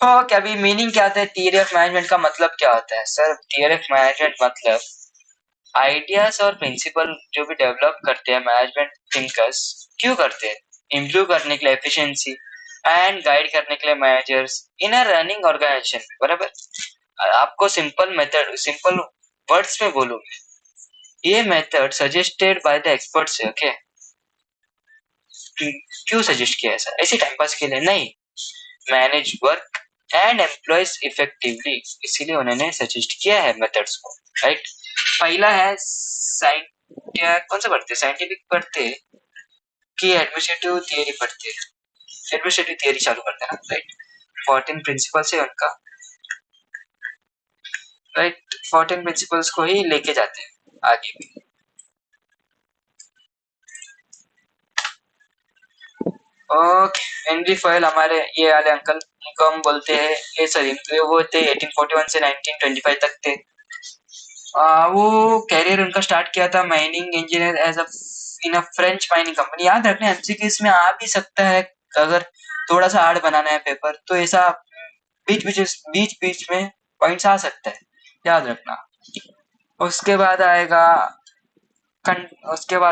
Okay, अभी मीनिंग क्या होता है थियरी ऑफ मैनेजमेंट का, मतलब क्या होता है? सर थियरी ऑफ मैनेजमेंट मतलब आइडियाज और प्रिंसिपल जो भी डेवलप करते हैं मैनेजमेंट थिंकर्स, क्यों करते हैं? इम्प्रूव करने के लिए एफिशिएंसी एंड गाइड करने के लिए managers in a running organisation, बराबर। आपको सिंपल वर्ड्स में बोलूं, ये method suggested by the experts है। ओके, क्यों सजेस्ट किया है सर? ऐसे टाइम पास के लिए नहीं, manage work and employees effectively, इसीलिए उन्होंने सजेस्ट किया है मेथड्स को, राइट। पहला है कौन सा पढ़ते, साइंटिफिक पढ़ते कि एडमिनिस्ट्रेटिव थियरी पढ़ते, एडमिनिस्ट्रेटिव थियरी चालू करते हैं, राइट। 14 प्रिंसिपल्स है उनका, राइट। 14 प्रिंसिपल्स को ही लेके जाते हैं आगे भी। ओके, हेनरी फॉयल हमारे ये वाले अंकल, उनको हम बोलते हैं, ये सॉरी वो थे 1841 से 1925 तक थे। वो कैरियर उनका स्टार्ट किया था mining engineer as a in a French mining company. याद रखना एमसीक्यूज में आ भी सकता है, अगर थोड़ा सा हार्ड बनाना है पेपर तो ऐसा बीच बीच में पॉइंट्स आ सकता है, याद रखना। उसके बाद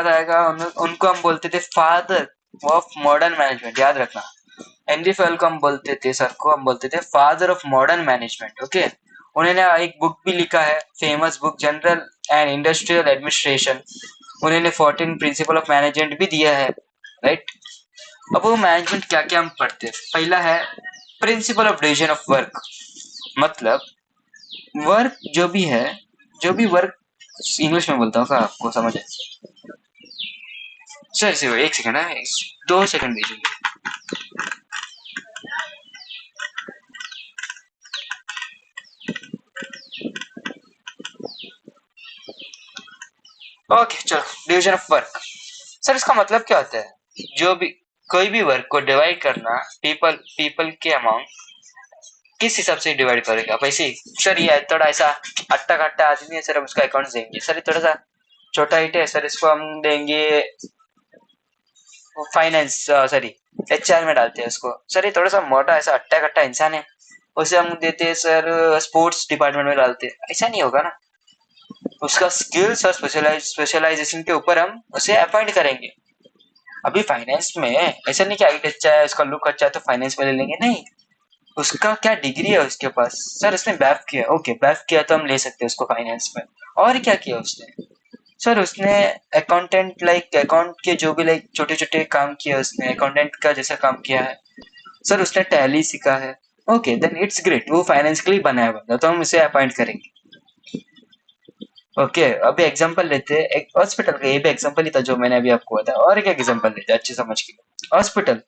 आएगा उनको हम बोलते थे फादर ऑफ मॉडर्न मैनेजमेंट, याद रखना। हेनरी फेल को हम बोलते थे, सर को हम बोलते थे father of modern management, okay. उन्होंने एक बुक भी लिखा है, famous book, general and industrial administration. उन्होंने 14 प्रिंसिपल ऑफ मैनेजमेंट भी दिया है, राइट। अब वो मैनेजमेंट क्या क्या हम पढ़ते हैं, पहला है principle of division of work, मतलब वर्क जो भी वर्क, इंग्लिश में बोलता हूँ क्या आपको समझ है? सर एक सेकंड है, 2 सेकंड दीजिए। ओके चलो, डिवीजन ऑफ वर्क। सर इसका मतलब क्या होता है? जो भी कोई भी वर्क को डिवाइड करना, पीपल के अमाउंट किस हिसाब से डिवाइड करेगा? वैसे ही सर ये थोड़ा ऐसा अट्टा कट्टा आदमी है सर, हम उसका अकाउंट देंगे सर, ये थोड़ा सा छोटा हिट है सर, इसको हम देंगे फाइनेंस, सॉरी एचआर में डालते हैं उसको सर। ये थोड़ा सा मोटा ऐसा अट्टा कट्टा इंसान है, उसे हम देते हैं सर स्पोर्ट्स डिपार्टमेंट में डालते हैं, ऐसा नहीं होगा ना। उसका स्किल्स और स्पेशलाइजेशन के ऊपर हम उसे अपॉइंट करेंगे। अभी फाइनेंस में ऐसा नहीं कि हाइट अच्छा है, उसका लुक अच्छा है तो फाइनेंस में ले लेंगे, नहीं। उसका क्या डिग्री है उसके पास, सर उसने बैफ किया, ओके बैफ किया तो हम ले सकते हैं उसको फाइनेंस में। और क्या किया उसने? सर उसने अकाउंटेंट लाइक अकाउंट के जो भी लाइक छोटे छोटे काम किए, उसने अकाउंटेंट का जैसा काम किया है सर, उसने टैली सीखा है, ओके देन इट्स ग्रेट, वो फाइनेंस के लिए बनाया बंदा, तो हम उसे अपॉइंट करेंगे। ओके अभी एग्जांपल लेते हैं एक हॉस्पिटल का, ये भी एग्जांपल ही था जो मैंने अभी आपको बताया, और एक एग्जांपल लेते हैं अच्छे समझ के लिए। हॉस्पिटल,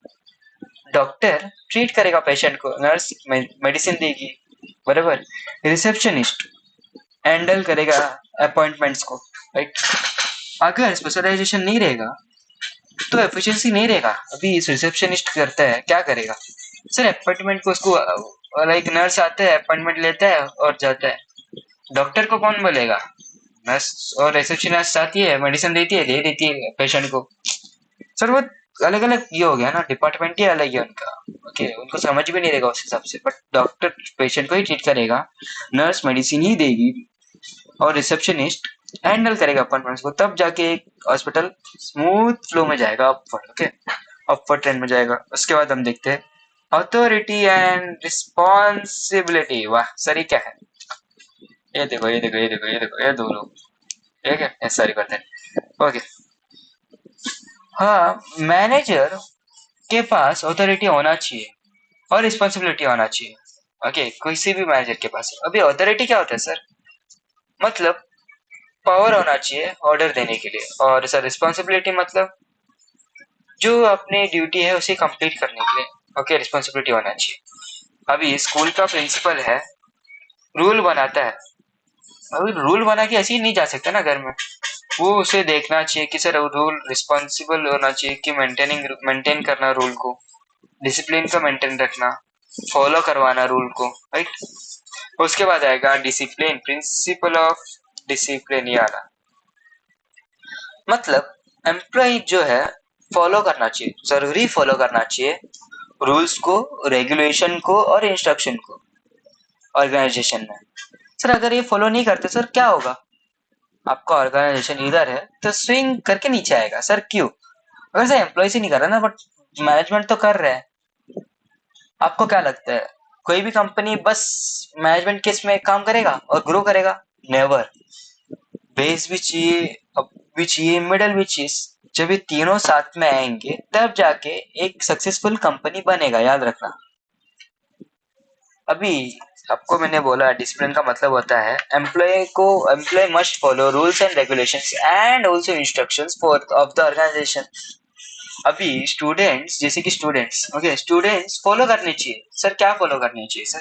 डॉक्टर ट्रीट करेगा पेशेंट को, नर्स मेडिसिन देगी, बराबर। रिसेप्शनिस्ट हैंडल करेगा अपॉइंटमेंट्स को, राइट। अगर स्पेशलाइजेशन नहीं रहेगा तो एफिशिएंसी नहीं रहेगा। अभी इस रिसेप्शनिस्ट करता है, क्या करेगा सर? अपॉइंटमेंट को उसको लाइक नर्स आता है, अपॉइंटमेंट लेता है और जाता है, डॉक्टर को कौन बोलेगा? नर्स और रिसेप्शनिस्ट आती है, मेडिसिन देती है, दे देती है पेशेंट को। सर वो अलग अलग ये हो गया ना, डिपार्टमेंट ही अलग है उनका, ओके उनको समझ भी नहीं रहेगा उस हिसाब से, बट डॉक्टर पेशेंट को ही ट्रीट करेगा, नर्स मेडिसिन ही देगी और रिसेप्शनिस्ट हैंडल करेगा अपॉइंटमेंट्स को, तब जाके एक हॉस्पिटल स्मूथ फ्लो में जाएगा अपवर्ड, ओके अपवर्ड ट्रेंड में जाएगा। उसके बाद हम देखते हैं अथॉरिटी एंड रिस्पॉन्सिबिलिटी। वाह सर ये क्या है? ये देखो ये देखो ये देखो ये देखो, ये दो लोग ठीक है सॉरी करते हैं, ओके। हाँ, मैनेजर के पास अथॉरिटी होना चाहिए और रिस्पॉन्सिबिलिटी होना चाहिए, ओके किसी भी मैनेजर के पास। अभी अथॉरिटी क्या होता है सर? मतलब पावर होना चाहिए ऑर्डर देने के लिए, और सर रिस्पॉन्सिबिलिटी मतलब जो अपनी ड्यूटी है उसे कंप्लीट करने के लिए, ओके रिस्पॉन्सिबिलिटी होना चाहिए। अभी स्कूल का प्रिंसिपल है, रूल बनाता है, अभी रूल बना के ऐसे ही नहीं जा सकता ना घर में, वो उसे देखना चाहिए कि सर रूल रिस्पॉन्सिबल होना चाहिए कि मेंटेन करना रूल को, डिसिप्लिन का मेंटेन रखना, फॉलो करवाना रूल को, राइट। उसके बाद आएगा डिसिप्लिन, प्रिंसिपल ऑफ डिसिप्लिन, ये आना मतलब एम्प्लॉय जो है फॉलो करना चाहिए, जरूरी फॉलो करना चाहिए रूल्स को, रेगुलेशन को और इंस्ट्रक्शन को ऑर्गेनाइजेशन में। सर अगर ये फॉलो नहीं करते सर क्या होगा? आपका ऑर्गेनाइजेशन इधर है तो स्विंग करके नीचे आएगा सर, क्यों? अगर सर एम्प्लॉय से नहीं कर रहा ना, बट मैनेजमेंट तो कर रहे हैं। आपको क्या लगता है कोई भी कंपनी बस मैनेजमेंट के इसमें काम करेगा और ग्रो करेगा? नेवर। बेस भी चाहिए, अप भी चाहिए, मिडल भी चाहिए। जब ये तीनों साथ में आएंगे तब जाके एक सक्सेसफुल कंपनी बनेगा, याद रखना। अभी आपको मैंने बोला डिसिप्लिन का मतलब होता है employee must follow rules and regulations and also instructions for of the organisation. अभी स्टूडेंट्स जैसे कि स्टूडेंट्स ओके स्टूडेंट्स फॉलो करने चाहिए सर। क्या फॉलो करने चाहिए सर?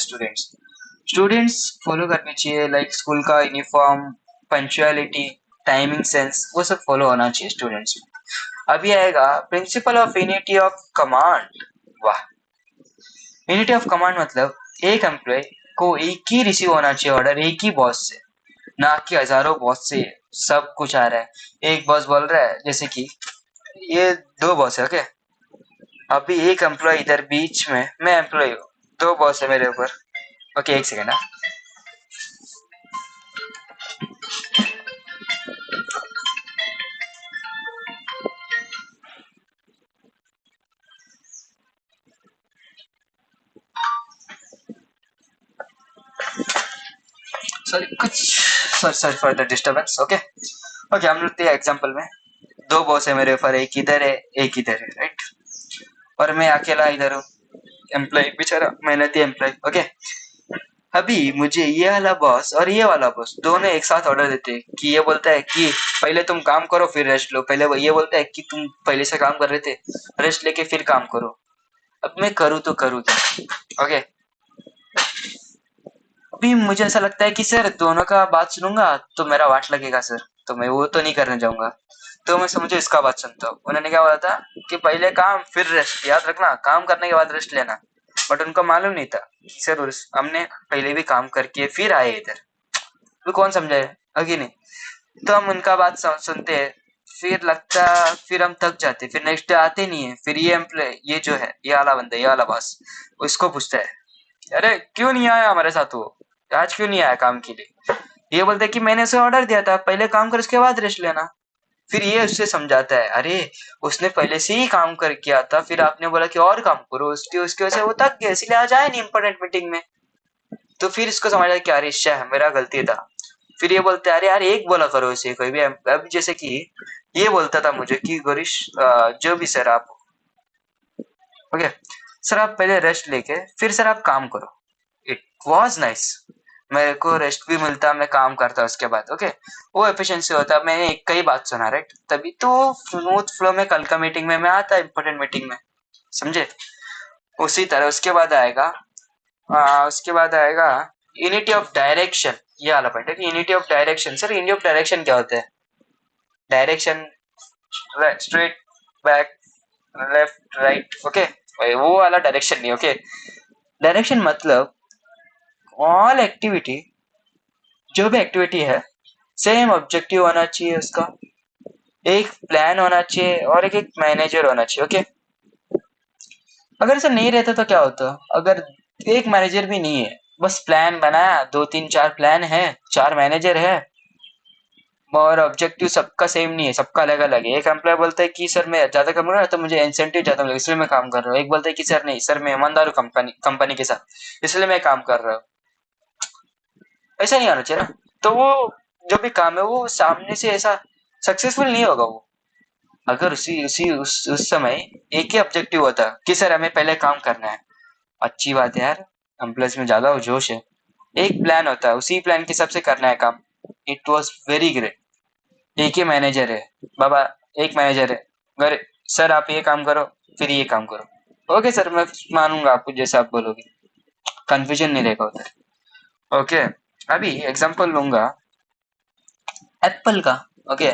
स्टूडेंट्स फॉलो करने चाहिए लाइक स्कूल का यूनिफॉर्म, पंक्चुअलिटी, टाइमिंग सेंस, वो सब फॉलो होना चाहिए स्टूडेंट्स में। अभी आएगा principle of unity of command. वाह, यूनिटी ऑफ कमांड मतलब एक एम्प्लॉय को एक ही रिसीव होना चाहिए ऑर्डर एक ही बॉस से, ना कि हजारों बॉस से सब कुछ आ रहा है। एक बॉस बोल रहा है जैसे कि ये दो बॉस है ओके। अभी एक एम्प्लॉय इधर बीच में, मैं एम्प्लॉय हूँ, दो बॉस है मेरे ऊपर ओके। एक second sorry for the disturbance okay. हम लेते हैं एग्जांपल में दो बॉस है मेरे ऊपर, एक इधर है एक इधर है राइट, और मैं अकेला इधर हूँ, एम्प्लॉय बेचारा मेहनती एम्प्लॉय ओके। अभी मुझे ये वाला बॉस और ये वाला बॉस दोनों एक साथ ऑर्डर देते हैं कि ये बोलता है कि पहले तुम काम करो फिर रेस्ट लो, पहले वो ये बोलता है कि तुम पहले से काम कर रहे थे, रेस्ट लेके फिर काम करो। अब मैं करूँ तो करूँ क्या ओके। अभी मुझे ऐसा लगता है कि सर दोनों का बात सुनूंगा तो मेरा वाट लगेगा सर, तो मैं वो तो नहीं करने जाऊंगा। तो मैं समझो इसका बात सुनता हूँ। उन्होंने क्या बोला था कि पहले काम फिर रेस्ट, याद रखना काम करने के बाद रेस्ट लेना। बट उनको मालूम नहीं था सर हमने पहले भी काम करके फिर आए इधर, तो कौन समझाए अभी नहीं। तो हम उनका बात सुनते हैं, फिर लगता फिर हम थक जाते, फिर नेक्स्ट डे आते नहीं है। फिर ये एम्प्लॉय ये जो है ये वाला बंदा ये वाला बॉस उसको पूछता है अरे क्यों नहीं आया हमारे साथ, वो आज क्यों नहीं आया काम के लिए? ये बोलते कि मैंने उसे ऑर्डर दिया था पहले काम कर उसके बाद रेस्ट लेना। फिर ये उससे समझाता है अरे उसने पहले से ही काम कर किया था, फिर आपने बोला कि और काम करो, उसकी उसकी वजह से वो थक गया इसलिए आज आया नहीं इंपॉर्टेंट मीटिंग में। तो फिर इसको समझ आया कि अरे शाह मेरा गलती था। फिर ये बोलते अरे यार एक बोला करो इसे कोई भी। अब जैसे कि ये बोलता था मुझे कि गौरीश जो भी सर आप ओके सर आप पहले रेस्ट लेके फिर सर आप काम करो। इट वॉज नाइस, मेरे को रेस्ट भी मिलता मैं काम करता उसके बाद ओके। वो एफिशिएंसी होता। मैंने एक कई बात सुना राइट, तभी तो स्मूथ फ्लो में कल का मीटिंग में मैं आता इंपॉर्टेंट मीटिंग में, समझे। उसी तरह उसके बाद आएगा यूनिटी ऑफ डायरेक्शन। ये वाला पॉइंट है कि unity of direction. Sir unity of direction क्या होता है? Direction straight, back, left, right okay, वो वाला डायरेक्शन नहीं ओके। डायरेक्शन मतलब ऑल एक्टिविटी, जो भी एक्टिविटी है सेम ऑब्जेक्टिव होना चाहिए उसका, एक प्लान होना चाहिए और एक मैनेजर होना चाहिए ओके। अगर ऐसा नहीं रहता तो क्या होता? अगर एक मैनेजर भी नहीं है, बस प्लान बनाया, दो तीन चार प्लान है, चार मैनेजर है और ऑब्जेक्टिव सबका सेम नहीं है, सबका अलग अलग है। एक एम्प्लॉय बोलता है कि सर मैं ज्यादा काम कर रहा हूँ तो मुझे इंसेंटिव ज्यादा मिलेगा इसलिए मैं काम कर रहा हूँ। एक बोलता है कि सर नहीं सर मैं ईमानदार हूँ कंपनी के साथ इसलिए मैं काम कर रहा हूँ। ऐसा नहीं होना चाहिए ना। तो वो जो भी काम है वो सामने से ऐसा सक्सेसफुल नहीं होगा वो। अगर उस समय एक ही ऑब्जेक्टिव होता कि सर हमें पहले काम करना है, अच्छी बात है यार, एम्प्लॉयज में ज्यादा जोश है। एक प्लान होता है उसी प्लान के हिसाब से करना है काम, इट वॉज वेरी ग्रेट। एक ही मैनेजर है बाबा, एक मैनेजर है अगर सर आप ये काम करो फिर ये काम करो ओके सर मैं मानूंगा आपको जैसे आप बोलोगे, कंफ्यूजन नहीं रहेगा उधर ओके। अभी एग्जांपल लूंगा एप्पल का ओके।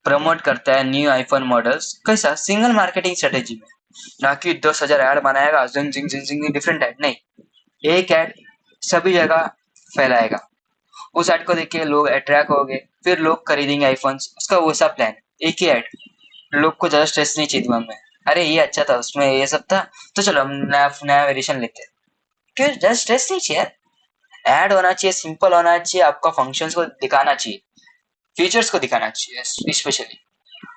प्रमोट करता है न्यू आईफोन मॉडल्स कैसा? सिंगल मार्केटिंग स्ट्रेटेजी में, ना कि 10,000 ऐड बनाएगा जिंग जिंग जिंग जिंग डिफरेंट ऐड नहीं, एक ऐड सभी जगह फैलाएगा। उस ऐड को देख के लोग अट्रैक्ट हो गए फिर लोग खरीदेंगे आईफोन्स, उसका वैसा प्लान। एक ही ऐड, लोग को ज्यादा स्ट्रेस नहीं चाहिए दिमाग में, अरे ये अच्छा था उसमें ये सब था तो चलो हम नया नया वेरिएशन लेते हैं। क्यों ज्यादा स्ट्रेस नहीं चाहिए, ऐड होना चाहिए, सिंपल होना चाहिए, आपका फंक्शंस को दिखाना चाहिए, फीचर्स को दिखाना चाहिए स्पेशली।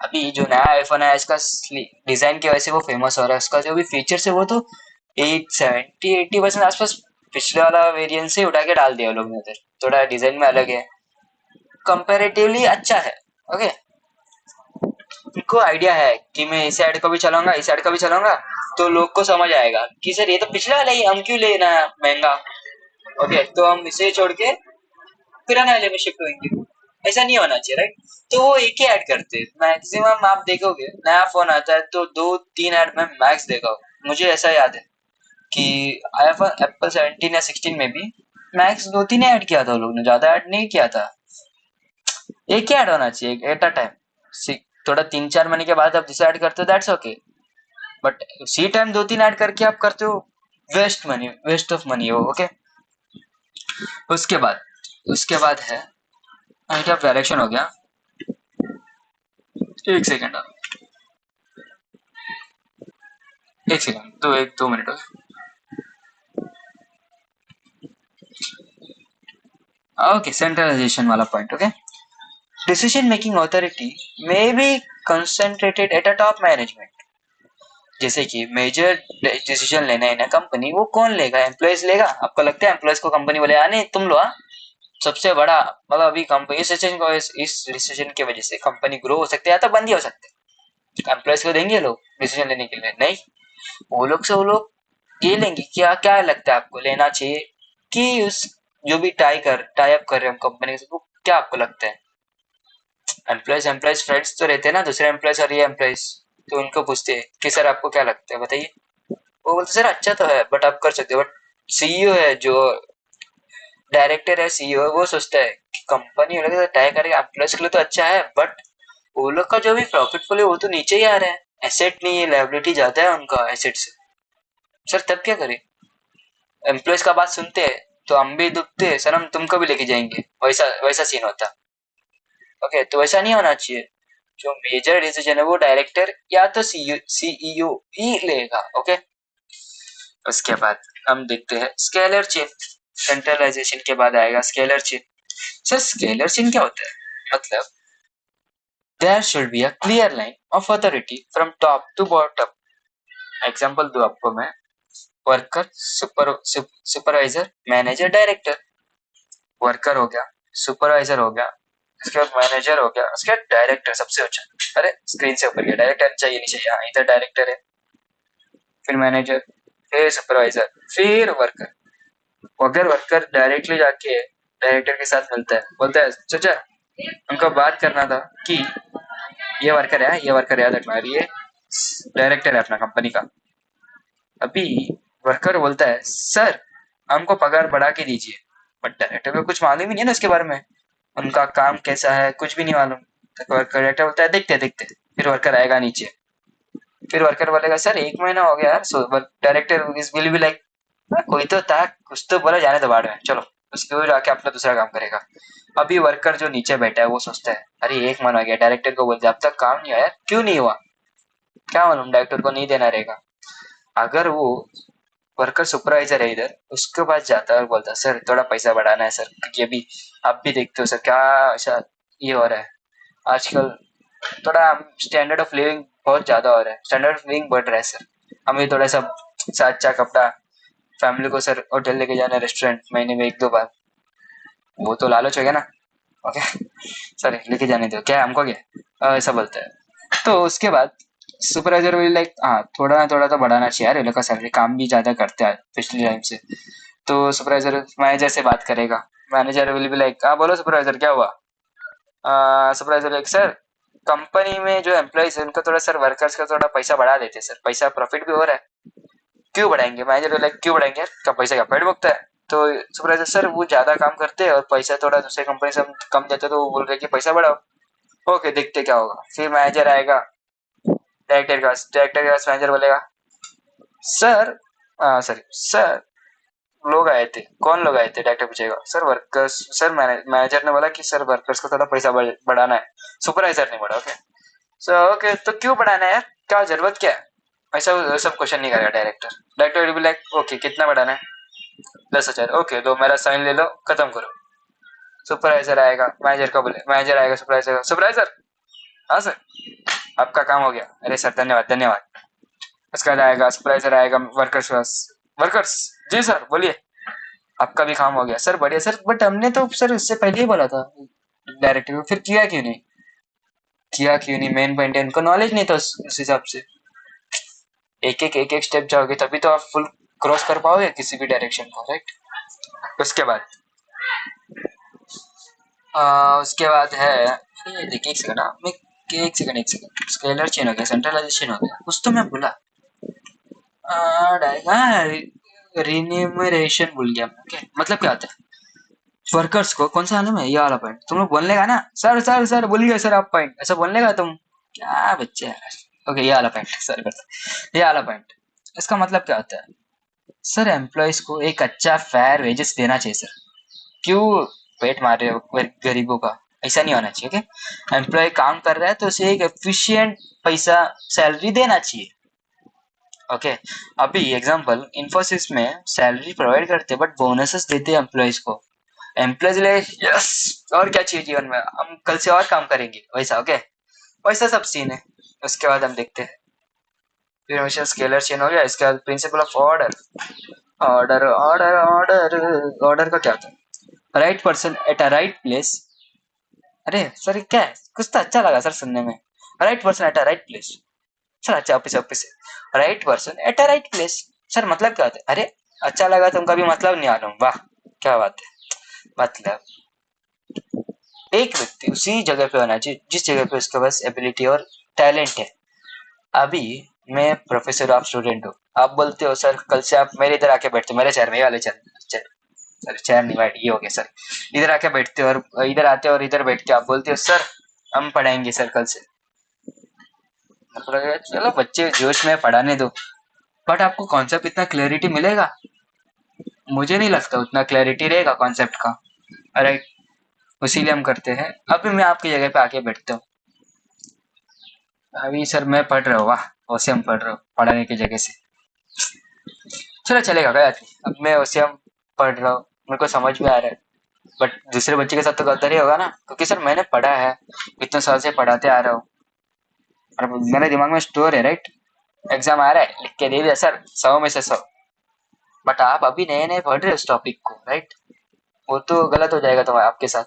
अभी जो नया आईफोन है इसका डिजाइन की वजह से वो फेमस हो रहा है, उसका जो भी फीचर्स है वो तो 80% आसपास पिछले वाला वेरिएंट से उठा के डाल दिया लोग ने उधर, थोड़ा डिजाइन में अलग है, कंपैरेटिवली अच्छा है ओके। उनको आइडिया है कि मैं इस ऐड को भी चलाऊंगा इस ऐड को भी चलाऊंगा तो लोग को समझ आएगा कि सर ये तो पिछले वाला ही, हम क्यों लेना है महंगा। ओके, तो हम इसे छोड़ के पुराने वाले में शिफ्ट होंगे। ऐसा नहीं होना चाहिए, राइट। तो वो एक ही ऐड करते हैं मैक्सिमम। आप देखोगे नया फोन आता है तो 2-3 ऐड में मैक्स देखा हो। मुझे ऐसा याद है कि आईफोन एप्पल 17 या 16 में भी मैक्स 2-3 ऐड किया था, लोग ने ज्यादा ऐड नहीं किया था। एक ही ऐड होना चाहिए एट अ टाइम। थोड़ा 3-4 महीने के बाद आप जिसे ऐड करते हो दैट्स ओके, बट उसी टाइम 2-3 ऐड करके आप करते हो, waste money, waste of money हो। ओके, उसके बाद है क्या डायरेक्शन हो गया। एक सेकंड, एक सेकंड, तो 1-2 मिनट। ओके, सेंट्रलाइजेशन वाला point. Okay, decision making authority may be concentrated at a top management. जैसे कि मेजर डिसीजन लेना है ना कंपनी, वो कौन लेगा? एम्प्लॉयज लेगा? आपको लगता है एम्प्लॉयज को कंपनी बोले नहीं तुम लो, सबसे बड़ा मतलब अभी कंपनी इस डिसीजन की वजह से कंपनी ग्रो हो सकती है या तो बंद ही हो सकती है, एम्प्लॉयज को देंगे लोग डिसीजन लेने के लिए? नहीं, वो लोग ये लेंगे। क्या क्या लगता है आपको लेना चाहिए कि उस जो भी टाई अप कर रहे हैं हम कंपनी के साथ, वो क्या आपको लगता है? एम्प्लॉयज फ्रेंड्स तो रहते हैं ना, दूसरे एम्प्लॉयज और ये एम्प्लॉयज, तो उनको पूछते हैं कि सर आपको क्या लगता है बताइए। वो बोलते सर अच्छा तो है बट आप कर सकते हो, बट सीईओ है जो डायरेक्टर है, सीईओ है, वो सोचता है कि कंपनी वाले टाई करेगा एम्प्लॉयज के लिए तो अच्छा है, बट वो लोग का जो भी प्रॉफिट वो तो नीचे ही आ रहा है, एसेट नहीं है, लायबिलिटी ज्यादा है उनका एसेट से। सर तब क्या करें? एम्प्लॉयज का बात सुनते हैं तो हम भी दुखते हैं, सर हम तुमको भी लेके जाएंगे, वैसा वैसा सीन होता। ओके, तो ऐसा नहीं होना चाहिए। जो मेजर डिसीजन है वो डायरेक्टर या तो सीईओ ही लेगा। ओके, उसके बाद हम देखते हैं स्केलर चेन। सेंट्रलाइजेशन के बाद आएगा scalar chain. Sir scalar chain क्या होता है? मतलब there should be a clear line of authority from top to bottom. Example दूं आपको मैं, worker, supervisor, manager, director. Worker हो गया, सुपरवाइजर हो गया, उसके बाद मैनेजर हो गया, उसके बाद डायरेक्टर सबसे ऊंचा। अरे स्क्रीन से ऊपर गया, डायरेक्टर चाहिए नहीं चाहिए, हाँ इधर डायरेक्टर है, फिर मैनेजर, फिर सुपरवाइजर, फिर वर्कर। अगर वर्कर डायरेक्टली जाके डायरेक्टर के साथ मिलता है, बोलता है चाचा उनको बात करना था कि ये वर्कर है, ये वर्कर याद रखना, ये डायरेक्टर है अपना कंपनी का। अभी वर्कर बोलता है सर हमको पगार बढ़ा के दीजिए, बट डायरेक्टर को कुछ मालूम ही नहीं है ना उसके बारे में, उनका काम कैसा है कुछ भी नहीं मालूम। तो वर्कर डायरेक्टर बोलता है देखते देखते, फिर वर्कर आएगा नीचे, फिर वर्कर बोलेगा सर 1 महीना हो गया यार। So director will be like कोई तो था, कुछ तो बोला, जाने दो बाद में, चलो उसके ऊपर आके अपना दूसरा काम करेगा। अभी वर्कर जो नीचे बैठा है वो सोचता है अरे 1 महीना हो गया, डायरेक्टर को बोलते अब तक काम नहीं आया, क्यों नहीं हुआ, क्या मालूम डायरेक्टर को नहीं देना रहेगा। अगर वो वर्कर सुपरवाइजर है इधर, उसके पास जाता है और बोलता है सर थोड़ा पैसा बढ़ाना है सर, ये भी आप भी देखते हो सर क्या ऐसा ये हो रहा है आजकल, थोड़ा स्टैंडर्ड ऑफ लिविंग बहुत ज्यादा हो रहा है, स्टैंडर्ड ऑफ लिविंग बढ़ रहा है सर, हमें थोड़ा सा अच्छा कपड़ा, फैमिली को सर होटल लेके जाना है, रेस्टोरेंट महीने में 1-2 बार, वो तो लालच हो गया ना। ओके सर लेके जाने दो, क्या है हमको क्या, ऐसा बोलता है। तो उसके बाद सुपरवाइजर भी लाइक हाँ थोड़ा ना थोड़ा तो बढ़ाना चाहिए यार, ये लोग का सैलरी, काम भी ज्यादा करते हैं पिछले टाइम से। तो सुपरवाइजर मैनेजर से बात करेगा, मैनेजर विल बी लाइक हाँ बोलो सुपरवाइजर क्या हुआ। सुपरवाइजर लाइक सर कंपनी में जो एम्प्लॉइज है उनको थोड़ा सर वर्कर्स का थोड़ा पैसा बढ़ा देते सर, पैसा प्रॉफिट भी हो रहा है, क्यों बढ़ाएंगे? मैनेजर लाइक क्यों बढ़ाएंगे यार, क्या पैसा क्या पेड़ भोगता है? तो सुपरवाइजर सर वो ज्यादा काम करते हैं और पैसा थोड़ा दूसरे कंपनी से हम कम देते हैं, तो वो बोल रहे कि पैसा बढ़ाओ। ओके देखते क्या होगा। फिर मैनेजर आएगा डायरेक्टर के पास, मैनेजर बोलेगा सर सॉरी सर लोग आए थे, कौन लोग आए थे? डायरेक्टर पूछेगा सर वर्कर्स, सर मैनेजर ने बोला कि सर वर्कर्स को थोड़ा पैसा बढ़ाना है, सुपरवाइजर ने बोला। ओके सो ओके तो क्यों बढ़ाना है यार, क्या जरूरत क्या है? ऐसा सब क्वेश्चन नहीं करेगा director. Director will be like okay कितना बढ़ाना है? 10,000। ओके दो मेरा साइन ले लो खत्म करो। सुपरवाइजर आएगा मैनेजर का बोले, मैनेजर आएगा सुपरवाइजर, सुपरवाइजर हाँ सर आपका काम हो गया, अरे सर धन्यवाद धन्यवाद। उसके बाद आएगा सुपरवाइजर आएगा वर्कर्स पास, वर्कर्स जी सर बोलिए आपका भी काम हो गया सर, बढ़िया सर, बट हमने तो सर उससे पहले ही बोला था डायरेक्टर को, फिर किया क्यों नहीं, किया क्यों नहीं, मेन पॉइंट है उनको नॉलेज नहीं था उस हिसाब से। एक एक स्टेप जाओगे तभी तो आप फुल क्रॉस कर पाओगे किसी भी डायरेक्शन को, राइट। उसके बाद उसके बाद है ये देखिए, एक सेकंड, मैं एक सेकंड स्केलर चेन हो गया, सेंट्रलाइजेशन हो गया, कुछ तो मैं भूला। रिन्यूमरेशन भूल गया मैं। ओके, मतलब क्या होता है वर्कर्स को, कौन सा आने में ये वाला पॉइंट तुम लोग बोलने का ना, सर सर सर बोलिए सर आप पॉइंट ऐसा बोलने का तुम, क्या बच्चे यार। ओके, ये वाला पॉइंट सर करता, ये वाला पॉइंट, इसका मतलब क्या होता है सर, एम्प्लॉयज को एक अच्छा फेयर वेजेस देना चाहिए सर। क्यों पेट मार रहे हो गरीबों का, ऐसा नहीं होना चाहिए। ओके, एम्प्लॉय काम कर रहा है तो उसे एक एफिशिएंट पैसा सैलरी देना चाहिए। ओके, अभी एग्जांपल इन्फोसिस में सैलरी प्रोवाइड करते हैं बट बोनसेस देते हैं एम्प्लॉयज को। एम्प्लॉयज ले यस, और क्या चाहिए जीवन में, हम कल से और काम करेंगे वैसा। ओके, वैसा सब सीन है। उसके बाद हम देखते हैं फिर हमेशा स्केलर चेन हो गया। इसके बाद principle of order, order order order order का क्या होता है, right person at a right place. अरे सर क्या है, कुछ तो अच्छा लगा सर सुनने में, right person at a right place. Sir अच्छा office right person at a right place, sir मतलब क्या होता है, अरे अच्छा लगा तुमका भी मतलब नहीं आ रहा हूँ, वाह क्या बात है। मतलब एक व्यक्ति उसी जगह पे होना चाहिए जिस जगह पे उसके पास एबिलिटी और टैलेंट है। अभी मैं प्रोफेसर, आप स्टूडेंट हो, आप बोलते हो सर कल से आप मेरे इधर आके बैठते हो, मेरे चेयर में, ये वाले चेयर, सर चेयर नहीं बैठ, ये हो गया सर, इधर आके बैठते हो और इधर आते हो और इधर बैठ के आप बोलते हो सर हम पढ़ाएंगे सर कल से। चलो बच्चे जोश में पढ़ाने दो, बट आपको कॉन्सेप्ट इतना क्लैरिटी मिलेगा, मुझे नहीं लगता उतना क्लैरिटी रहेगा कॉन्सेप्ट का। राइट, इसीलिए हम करते हैं। अभी मैं आपकी जगह पे आके बैठता हूँ, अभी सर मैं पढ़ रहा हूँ, वाह वैसे हम पढ़ रहा हूँ पढ़ाने की जगह से, चलो चलेगा क्या। अब मैं वैसे हम पढ़ रहा हूँ, मेरे को समझ में आ रहा है, बट दूसरे बच्चे के साथ तो गलत ही होगा ना, क्योंकि सर मैंने पढ़ा है, इतने साल से पढ़ाते आ रहा हूँ और मेरे दिमाग में स्टोर है, राइट। एग्जाम आ रहा है, लिख के दे दिया सर 100 में से 100, बट आप अभी नए नए पढ़ रहे हो उस टॉपिक को, राइट, वो तो गलत हो जाएगा तुम्हारा आपके साथ।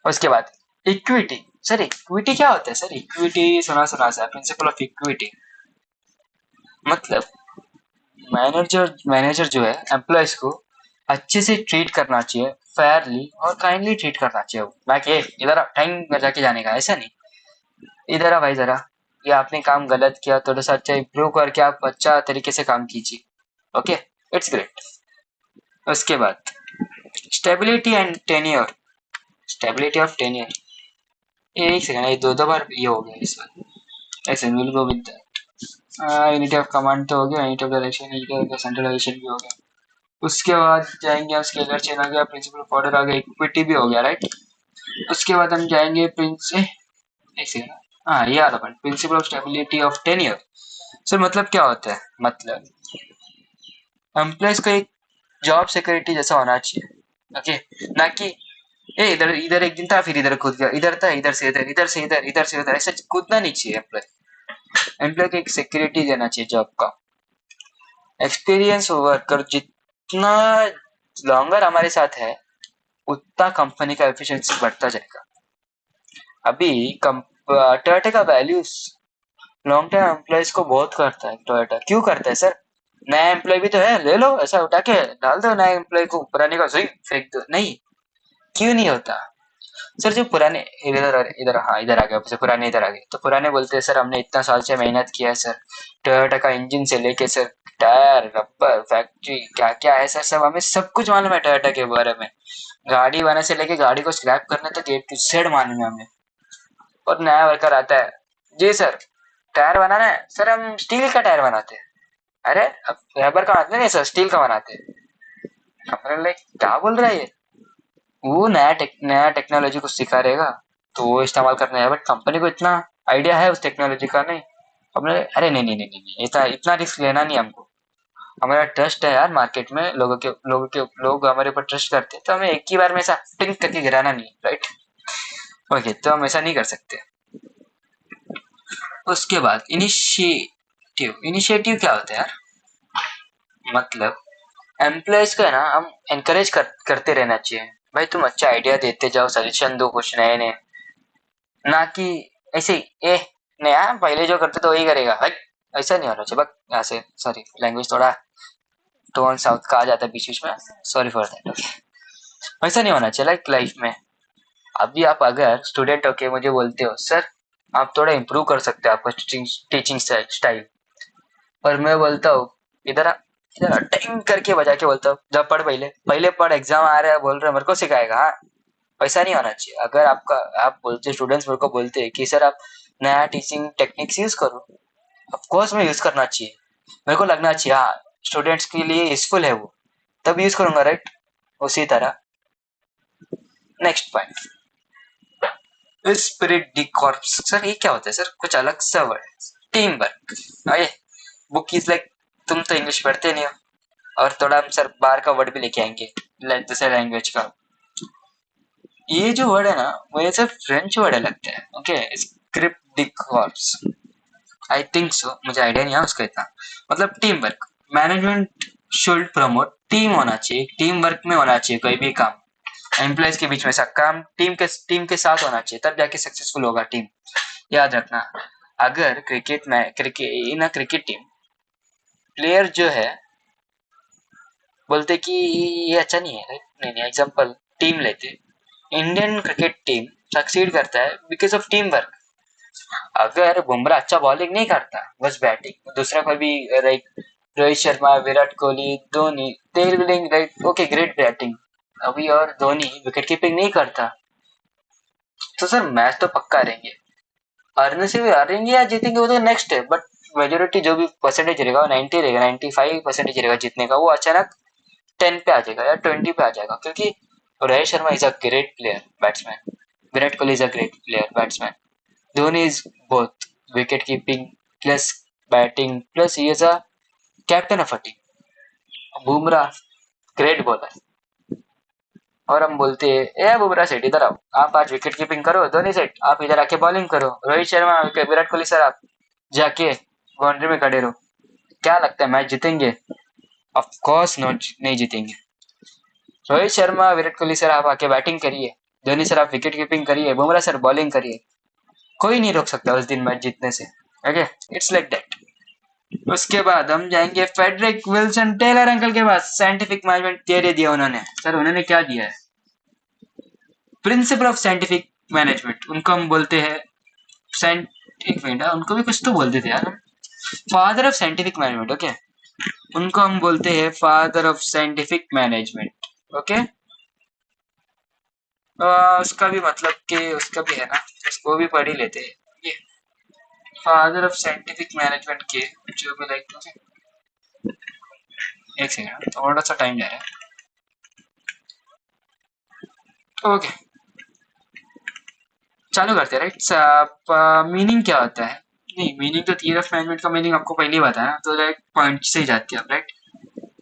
उसके बाद इक्विटी, सर इक्विटी क्या होता है सर, इक्विटी सुना सुना सा, प्रिंसिपल ऑफ इक्विटी मतलब मैनेजर जो है एम्प्लॉयज को अच्छे से ट्रीट करना चाहिए, फेयरली और काइंडली ट्रीट करना चाहिए, ना कि इधर टाइम में जाके जाने का, ऐसा नहीं, इधर आ भाई जरा, ये आपने काम गलत किया, थोड़ा सा अच्छा इम्प्रूव करके आप अच्छा तरीके से काम कीजिए। Okay, it's great. उसके बाद stability and tenure, stability of tenure, एक सेकंड, ये दो दो बार ये हो गया इस बार, ऐसे will go with unity of command तो हो गया, unity of direction, unity of centralisation भी हो गया। उसके बाद जाएंगे हम स्केलर चेन आ गया, प्रिंसिपल ऑफ ऑर्डर आ गया, इक्विटी भी हो गया, राइट। उसके बाद हम जाएंगे प्रिंस एक सेकंड, हाँ ये वाला point, principle of stability of tenure. Sir मतलब क्या होता है, मतलब एम्प्लॉयज को एक जॉब सिक्योरिटी जैसा होना चाहिए। ओके, ना कि ए इधर इधर एक दिन था फिर इधर कूद गया, इधर था इधर से इधर, इधर से इधर, इधर से उधर, ऐसा कूदना नहीं चाहिए। एम्प्लॉय को एक सिक्योरिटी देना चाहिए जॉब का। एक्सपीरियंस वर्कर जितना लॉन्गर हमारे साथ है उतना कंपनी का एफिशिएंसी बढ़ता जाएगा। अभी टोयोटा का वैल्यूज लॉन्ग टर्म एम्प्लॉयज को बहुत करता है। टोयोटा क्यों करता है सर, नया एम्प्लॉय भी तो है, ले लो ऐसा उठा के डाल दो नए एम्प्लॉय को, पुराने का सही फेंक दो, नहीं क्यों नहीं होता सर। जो पुराने इधर इधर, हाँ इधर आ गए, पुराने इधर आ गए, तो पुराने बोलते हैं सर हमने इतना साल से मेहनत किया है सर, टोयोटा का इंजन से लेके सर टायर रबर फैक्ट्री क्या क्या है सर, सब हमें सब कुछ मालूम है टोयोटा के बारे में, गाड़ी बनाने से लेके गाड़ी को स्क्रैप करने तक ए टू जेड मालूम है हमें। और नया वर्कर आता है, जी सर टायर बनाना है सर, हम स्टील का टायर बनाते हैं, अरे अब रबर का बनाते नहीं सर, स्टील का बनाते हैं। अपने लाइक क्या बोल रहा है ये, वो नया टेक्नोलॉजी को सिखा रहेगा तो वो इस्तेमाल करना है, बट कंपनी को इतना आइडिया है उस टेक्नोलॉजी का नहीं। अपने अरे नहीं नहीं नहीं नहीं, इतना इतना रिस्क लेना नहीं हमको, हमारा ट्रस्ट है यार मार्केट में, लोग हमारे ऊपर ट्रस्ट करते हैं, तो हमें एक ही बार में ऐसा टिंक करके गिराना नहीं, राइट। ओके, तो हम ऐसा नहीं कर सकते। उसके बाद इनिशिएटिव, इनिशिएटिव क्या होता है यार, मतलब एम्प्लॉयज को है ना हम एनकरेज करते रहना चाहिए, भाई तुम अच्छा आइडिया देते जाओ, सजेशन दो कुछ नए नए, ना कि ऐसे ए नया पहले जो करते तो वही करेगा भाई, ऐसा नहीं होना चाहिए। बस यहाँ से सॉरी, लैंग्वेज थोड़ा टोन साउथ का आ जाता है बीच बीच में, सॉरी फॉर दैट। ओके, ऐसा नहीं होना चाहिए लाइक लाइफ में। अभी आप अगर स्टूडेंट होके मुझे बोलते हो सर आप थोड़ा इम्प्रूव कर सकते हो आपका टीचिंग स्टाइल, और मैं बोलता हूँ इधर इधर अटेंड करके बजा के बोलता हूँ जब पढ़, पहले पहले पढ़, एग्जाम आ रहा है बोल रहे मेरे को सिखाएगा। हाँ, वैसा नहीं होना चाहिए। अगर आपका आप बोलते स्टूडेंट्स मेरे को बोलते हैं कि सर आप नया टीचिंग टेक्निक्स यूज करो, ऑफ कोर्स मैं यूज करना चाहिए, मेरे को लगना चाहिए हाँ स्टूडेंट्स के लिए यूजफुल है वो, तब यूज करूंगा, राइट। उसी तरह next point, spirit D corps. Sir ये क्या होता है सर, कुछ अलग सा वर्ड, टीम वर्क। अरे बुक इज लाइक, तुम तो इंग्लिश पढ़ते नहीं हो, और थोड़ा हम सर बाहर का वर्ड भी लेके आएंगे दूसरे लैंग्वेज का। ये जो वर्ड है ना मुझे सब फ्रेंच वर्ड लगता है। ओके, स्क्रिप्ट डी कॉर्प्स, आई थिंक सो, मुझे आइडिया नहीं है उसका इतना। मतलब team work, management should promote team होना चाहिए, टीम वर्क में होना चाहिए कोई भी काम, एम्प्लॉयज के बीच में सब काम टीम के साथ होना चाहिए, तब जाके सक्सेसफुल होगा टीम। याद रखना, अगर क्रिकेट में इन क्रिकेट टीम प्लेयर जो है बोलते कि ये अच्छा नहीं है, नहीं नहीं, एग्जांपल टीम लेते, इंडियन क्रिकेट टीम सक्सीड करता है बिकॉज ऑफ टीम वर्क। अगर बुमराह अच्छा बॉलिंग नहीं करता, बस बैटिंग, दूसरा कोई भी like Rohit Sharma, Virat Kohli, Dhoni, they willing right, okay great batting, अभी और धोनी विकेट कीपिंग नहीं करता, तो सर मैच तो पक्का हारेंगे। हारने से भी हारेंगे या जीतेंगे वो तो नेक्स्ट है, बट मेजोरिटी जो भी परसेंटेज रहेगा वो 90 रहेगा, 95% रहेगा जीतने का, वो अचानक 10 पे आ जाएगा या 20 पे आ जाएगा, क्योंकि Rohit Sharma is a great player batsman, Virat Kohli is a great player batsman, Dhoni is both wicket keeping plus batting plus he is a captain of a team, Bumrah great bowler. और हम बोलते हैं ए बुमराह सेठ इधर आओ, आप आज विकेट कीपिंग करो, धोनी सेठ आप इधर आके बॉलिंग करो, रोहित शर्मा विराट कोहली सर आप जाके बाउंड्री में खड़े रहो, क्या लगता है मैच जीतेंगे? ऑफ कोर्स नॉट, नहीं जीतेंगे। रोहित शर्मा विराट कोहली सर आप आके बैटिंग करिए, धोनी सर आप विकेट कीपिंग करिए, बुमराह सर बॉलिंग करिए, कोई नहीं रोक सकता उस दिन मैच जीतने से। Okay, it's like that. उसके बाद हम जाएंगे फेडरिक विल्सन टेलर अंकल के पास, साइंटिफिक मैनेजमेंट थियरी दिया उन्होंने। सर उन्होंने क्या दिया है? प्रिंसिपल ऑफ साइंटिफिक मैनेजमेंट, उनको हम बोलते हैं एक मिनट, उनको भी कुछ तो बोलते थे यार, father of scientific management. Okay, उनको हम बोलते हैं father of scientific management. Okay, उसका भी मतलब कि उसका भी है ना, उसको भी पढ़ ही लेते हैं। ये फादर ऑफ साइंटिफिक मैनेजमेंट के जो भी लाइक, एक सेकंड थोड़ा सा टाइम जा रहा है। ओके, चालू करते हैं राइट। मीनिंग क्या होता है? नहीं, मीनिंग तो थियरी ऑफ मैनेजमेंट का मीनिंग आपको पहले ही बताया, तो लाइक पॉइंट से ही जाती है आप, right.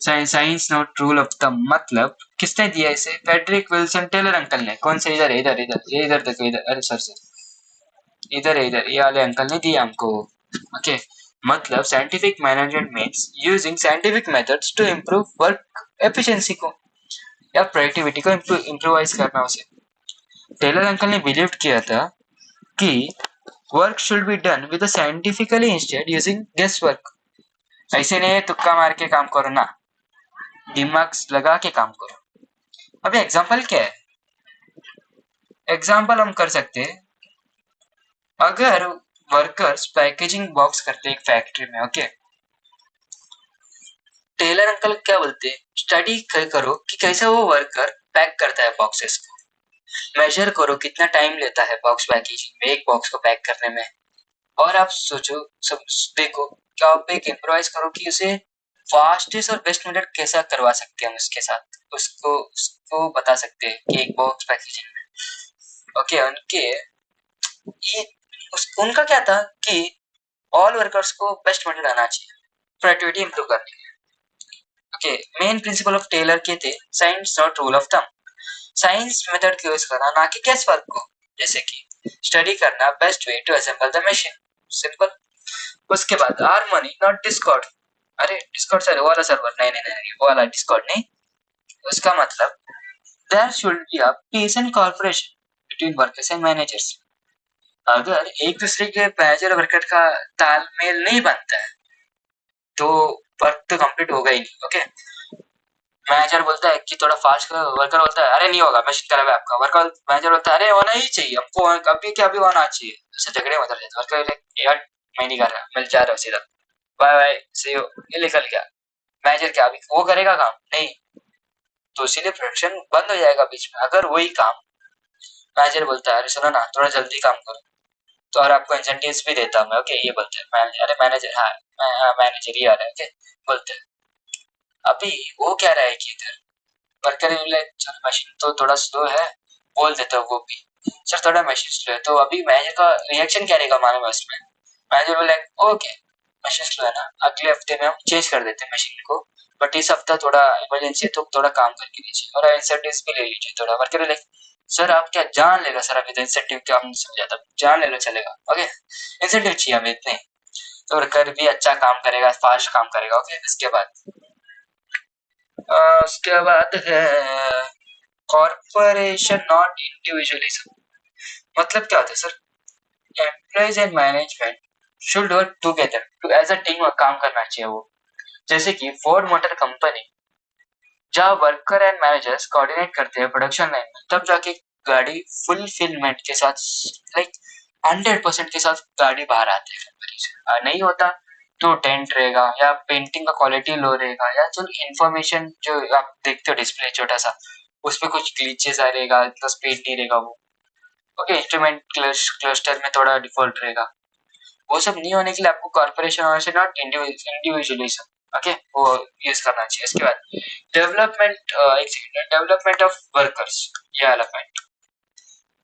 Science not rule of the, मतलब किसने दिया इसे? फेडरिक विल्सन टेलर अंकल ने। कौन से? इधर इधर इधर ये इधर देखो, इधर, अरे सर सर इधर है, इधर ये वाले अंकल ने दिया हमको। ओके, मतलब scientific management means using scientific methods to improve work efficiency को या प्रोडक्टिविटी को इम्प्रोवाइज करना उसे। टेलर अंकल ने बिलीव किया था कि work should be done with scientifically instead using guess work. ऐसे नहीं तुक्का मार के काम करो ना, दिमाग लगा के काम करो। अभी एग्जांपल क्या है? एग्जांपल हम कर सकते हैं, अगर वर्कर्स पैकेजिंग बॉक्स करते हैं एक फैक्ट्री में, ओके, टेलर अंकल क्या बोलते हैं? स्टडी करो कि कैसे वो वर्कर पैक करता है बॉक्सेस को, मेजर करो कितना टाइम लेता है बॉक्स पैकेजिंग में, एक बॉक्स को पैक करने में, और आप सोचो, सब देखो क्या आप एक इम्प्रोवाइज करो कि उसे फास्टेस्ट और बेस्ट मेथड कैसा करवा सकते हैं हम उसके साथ, उसको बता सकते हैं कि एक बॉक्स पैकेजिंग में। ओके, ये उनका क्या था कि ऑल वर्कर्स को बेस्ट मेथड आना चाहिए प्रोडक्टिविटी इंप्रूव करने के लिए। Okay, main principle of Taylor के थे science not rule of thumb, science method को यूज करना ना कि गेस वर्क को, जैसे कि स्टडी करना best way to assemble the machine, simple. उसके बाद हार्मनी नॉट डिस्कॉर्ड, अरे डिस्कॉर्ड सर वो वाला सर्वर, नहीं नहीं नहीं वो वाला डिस्कॉर्ड नहीं, उसका मतलब there should be a peace and cooperation between workers and managers. अगर एक दूसरे के मैनेजर और वर्कर का तालमेल नहीं बनता है, तो वर्क तो कंप्लीट होगा ही नहीं। ओके, मैनेजर बोलता है कि थोड़ा फास्ट करो, वर्कर बोलता है अरे नहीं होगा, मशीन खराब है आपका। वर्कर मैनेजर बोलता है अरे होना ही चाहिए हमको, अभी क्या अभी होना चाहिए। ऐसे झगड़े में उतर जाते। वर्कर यार मैं नहीं कर रहा, मैं जा रहा हूँ सीधा, बाय बाय सी यू, ये निकल गया। मैनेजर क्या अभी वो करेगा काम नहीं, तो इसीलिए प्रोडक्शन बंद हो जाएगा बीच में। अगर वही काम मैनेजर बोलता है अरे सुनो ना थोड़ा जल्दी काम करो, तो और आपको इंसेंटिव्स भी देता हूँ मैं। ओके, ये बोलते हैं अरे मैनेजर, हाँ मैनेजर ही आ रहा है। ओके बोलते हैं अभी वो क्या रहा है कि इधर वर्कर चल मशीन तो थोड़ा स्लो है, बोल देता हूँ वो भी सर थोड़ा मशीन स्लो है, तो अभी मैनेजर का रिएक्शन क्या रहेगा मालूम है उसमें। मैनेजर बोले ओके मशीन स्लो है ना, अगले हफ्ते में हम चेंज कर देते हैं मशीन को, बट इस हफ्ता थोड़ा इमरजेंसी है तो थोड़ा काम करके दीजिए और इंसेंटिव भी ले लीजिए थोड़ा। वर्कर बोले सर आप क्या जान लेगा सर, अभी तो इंसेंटिव क्या हम समझा था, जान ले लो चलेगा। ओके इंसेंटिव चाहिए हमें इतने, तो वर्कर भी अच्छा काम करेगा, फास्ट काम करेगा। ओके उसके बाद है कॉर्पोरेशन नॉट इंडिविजुअलिज्म। मतलब क्या होता है sir, employees and management should work together to as a team काम करना चाहिए वो। जैसे कि फोर्ड मोटर कंपनी, जहाँ वर्कर एंड मैनेजर्स कोऑर्डिनेट करते हैं प्रोडक्शन लाइन में, तब जाके गाड़ी फुलफिलमेंट के साथ लाइक 100% के साथ गाड़ी बाहर आती है कंपनी से। नहीं होता तो टेंट रहेगा या पेंटिंग का क्वालिटी लो रहेगा, या जो इन्फॉर्मेशन जो आप देखते हो डिस्प्ले छोटा सा, उसमें कुछ ग्लिचेस आ रहेगा तो स्पीड नहीं रहेगा वो। ओके इंस्ट्रूमेंट क्लस्टर में थोड़ा डिफॉल्ट रहेगा। वो सब नहीं होने के लिए आपको कॉर्पोरेशन और से नॉट इंडिविजुअलिज्म ओके वो यूज करना चाहिए। इसके बाद डेवलपमेंट, एक सेकंड, डेवलपमेंट ऑफ वर्कर्स, ये वाला पॉइंट।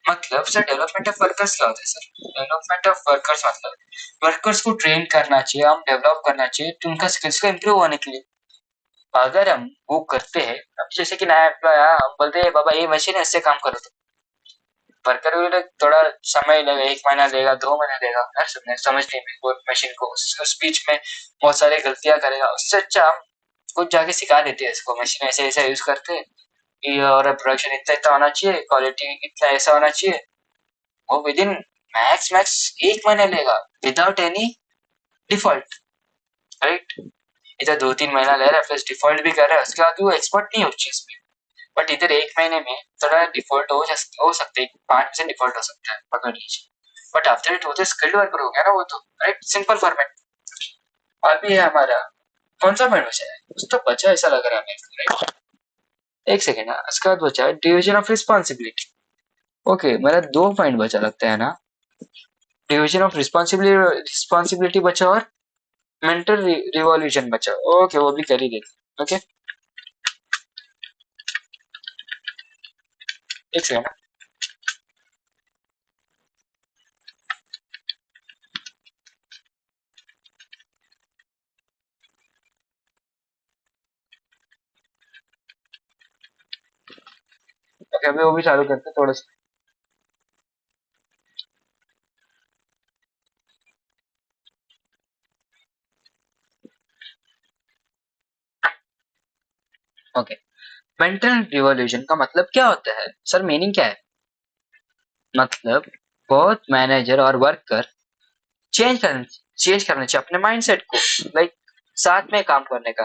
मतलब सर डेवलपमेंट ऑफ वर्कर्स क्या होता है सर, डेवलपमेंट ऑफ वर्कर्स मतलब वर्कर्स को ट्रेन करना चाहिए, हम डेवलप करना चाहिए तो उनका स्किल्स को इम्प्रूव होने के लिए। अगर हम वो करते हैं, अब जैसे कि नया एम्प्लॉय आया, हम बोलते हैं बाबा ये मशीन है इससे काम करो, तो वर्कर भी थोड़ा समय लगेगा, 1 महीना लेगा 2 महीने लेगा यार समझने में वो मशीन को, उस बीच में बहुत सारी गलतियां करेगा। उससे अच्छा हम कुछ जाके सिखा देते हैं इसको, मशीन ऐसे ऐसा यूज करते हैं और प्रोडक्शन इतना इतना होना चाहिए, क्वालिटी इतना ऐसा होना चाहिए, वो विद इन मैक्स मैक्स 1 महीना लेगा विदाउट एनी डिफॉल्ट, राइट। इधर 2-3 महीना ले रहा है प्लस डिफॉल्ट भी कर रहा है, उसके बाद भी वो एक्सपर्ट नहीं है उस चीज में। बट इधर 1 महीने में थोड़ा डिफॉल्ट हो सकते हैं, 5% डिफॉल्ट हो सकता है पकड़ लीजिए, बट आफ्टर इट वो तो स्किल्ड वर्कर हो गया ना वो तो, राइट, सिंपल फॉर्मेट। अभी है हमारा कौन सा पॉइंट बचा है, कुछ तो बचा ऐसा लग रहा है मेरे को, राइट। एक सेकेंड, उसके बाद बचा है डिविजन ऑफ रिस्पॉन्सिबिलिटी। ओके मेरा 2 पॉइंट बचा लगता है ना, डिविजन ऑफ रिस्पॉन्सिबिलिटी बचा और मेंटल रिवॉल्यूशन बचा। ओके वो भी कर ही देते। ओके एक सेकेंड, ओके अभी वो भी चालू करते थोड़ा सा। ओके मेंटल रिवॉल्यूशन का मतलब क्या होता है सर, मीनिंग क्या है। मतलब बहुत मैनेजर और वर्कर चेंज करना चाहिए अपने माइंडसेट को, लाइक साथ में काम करने का,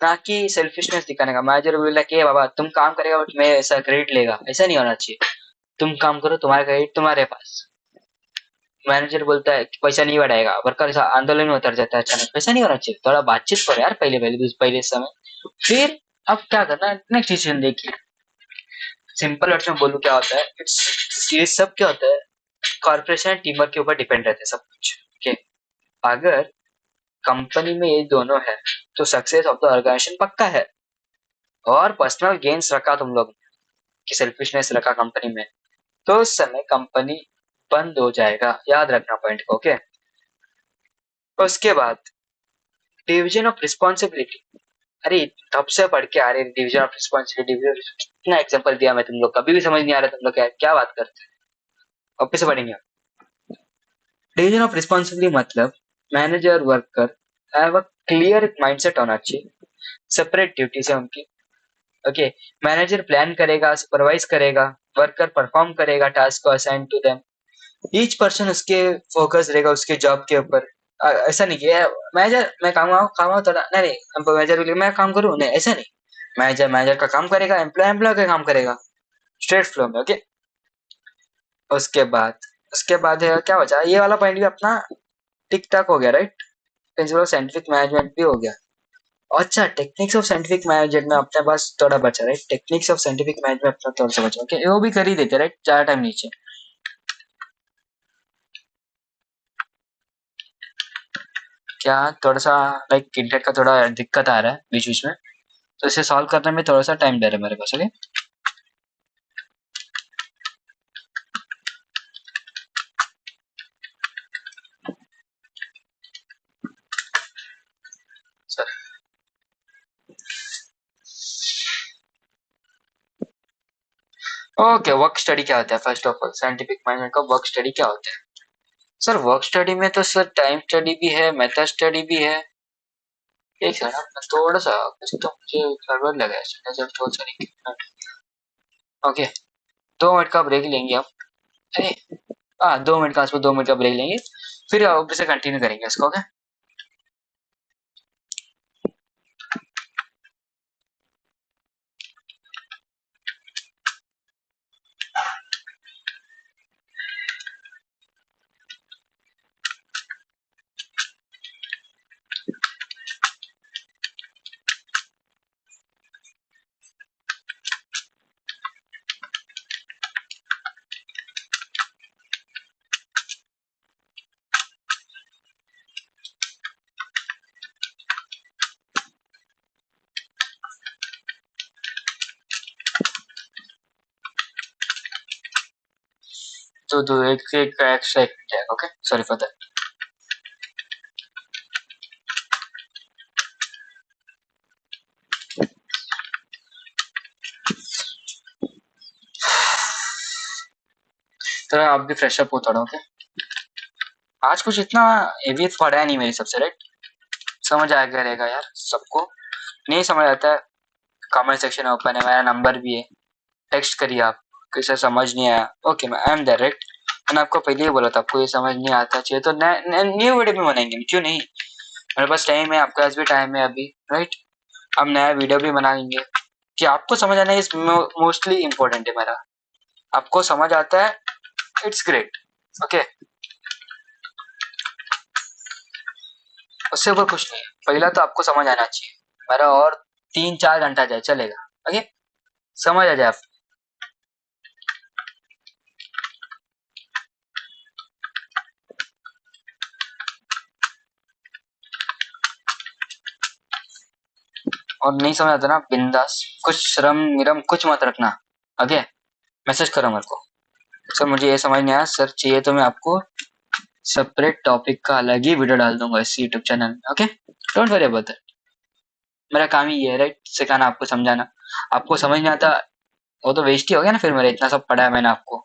ना कि सेल्फिशनेस दिखाने का। मैनेजर बोला कि बाबा तुम काम करेगा बट मैं ऐसा क्रेडिट लेगा, ऐसा नहीं होना चाहिए। तुम काम करो, तुम्हारा क्रेडिट तुम्हारे पास। मैनेजर बोलता है कि पैसा नहीं बढ़ाएगा, वर्कर आंदोलन में उतर जाता है अचानक, ऐसा नहीं होना चाहिए। थोड़ा बातचीत करो यार पहले पहले पहले समय, फिर अब क्या करना नेक्स्ट डिसीजन देखिए। सिंपल वर्ड्स में बोलूं क्या होता है, ये सब क्या होता है, कॉर्पोरेशन टीम वर्क के ऊपर डिपेंड रहता है सब कुछ। ओके अगर कंपनी में ये दोनों है तो सक्सेस ऑफ द ऑर्गेनाइजेशन पक्का है। और पर्सनल गेन्स रखा तुम लोग की सेल्फिशनेस रखा कंपनी में, तो उस समय कंपनी बंद हो जाएगा, याद रखना पॉइंट को। ओके उसके बाद डिवीजन ऑफ रिस्पॉन्सिबिलिटी, अरे तब से पढ़ के आ रहे डिवीजन ऑफ रिस्पॉन्सिबिलिटी, कितना एग्जांपल दिया मैं, तुम लोग कभी भी समझ नहीं आ रहा तुम लोग क्या बात करते हैं। वापस से पढ़ेंगे। डिवीजन ऑफ रिस्पॉन्सिबिलिटी मतलब manager worker have a clear mindset होना चाहिए, सेपरेट ड्यूटीज है उनकी। ओके मैनेजर प्लान करेगा, सुपरवाइज करेगा, वर्कर परफॉर्म करेगा टास्क को assign to them. Each person उसके फोकस रहेगा उसके जॉब के ऊपर, ऐसा नहीं किया मैनेजर मैं काम थोड़ा नहीं नहीं मैनेजर के लिए मैं काम करूँ नहीं ऐसा नहीं। मैनेजर मैनेजर का काम करेगा, एम्प्लॉय एम्प्लॉय का काम करेगा, स्ट्रेट फ्लो में। ओके, उसके बाद है क्या बचा, ये वाला पॉइंट भी अपना टिक टाक हो गया right. Principle of scientific management भी हो गया। अच्छा, टेक्निक्स ऑफ साइंटिफिक मैनेजमेंट में अपने पास थोड़ा बचा right, techniques of scientific management अपना थोड़ा सा बचा। ओके, वो भी कर ही देते राइट, 4 टाइम नीचे। क्या थोड़ा सा लाइक इंटरनेट का थोड़ा दिक्कत आ रहा है बीच बीच में, तो इसे सॉल्व करने में थोड़ा सा टाइम दे रहा है मेरे पास। Okay sir, okay work study क्या होता है? First of all scientific management का वर्क स्टडी क्या होता है? सर वर्क स्टडी में तो सर टाइम स्टडी भी है, मेथड स्टडी भी है। एक सेकंड मैं थोड़ा सा, कुछ तो मुझे गड़बड़ लगा है, नजर थोड़ा सा नहीं। ओके, 2 मिनट का ब्रेक लेंगे आप। अरे हाँ, 2 मिनट का, 2 मिनट का ब्रेक लेंगे, फिर आप से कंटिन्यू करेंगे इसको। ओके, तो दो एक एक एक्स्ट्रा एक मिनट जाएगा। Okay, sorry for that. तो आप भी फ्रेश अप हो थोड़ा। ओके, आज कुछ इतना हेवी पढ़ा है नहीं मेरी सबसे राइट, समझ आ गया रहेगा यार सबको। नहीं समझ आता है, कमेंट सेक्शन ओपन है, मेरा नंबर भी है, टेक्स्ट करिए आप। किसे समझ नहीं आया, ओके मैं आई एम देयर राइट। मैंने आपको पहले ही बोला था, आपको ये समझ नहीं आता चाहिए तो न्यू वीडियो भी बनाएंगे, क्यों नहीं। मेरे पास टाइम है, आपके पास भी टाइम है अभी राइट। हम नया वीडियो भी बनाएंगे कि आपको समझ आना इज मोस्टली इम्पोर्टेंट है मेरा। आपको समझ आता है, इट्स ग्रेट। ओके, उससे ऊपर कुछ नहीं है, पहला तो आपको समझ आना चाहिए मेरा, और 3-4 घंटा जाए चलेगा। ओके, समझ आ जाए आप। और नहीं समझ आता ना, बिंदास, कुछ शर्म मिरम कुछ मत रखना। ओके, मैसेज करो मेरे को, सर मुझे ये समझ नहीं आया सर, चाहिए तो मैं आपको सेपरेट टॉपिक का अलग ही वीडियो डाल दूंगा इस यूट्यूब चैनल में। Okay, don't worry about that. मेरा काम ही ये है राइट, सिखाना, आपको समझाना। आपको समझ नहीं आता वो तो वेस्ट ही हो गया ना, फिर मेरा इतना सब पढ़ा है मैंने आपको।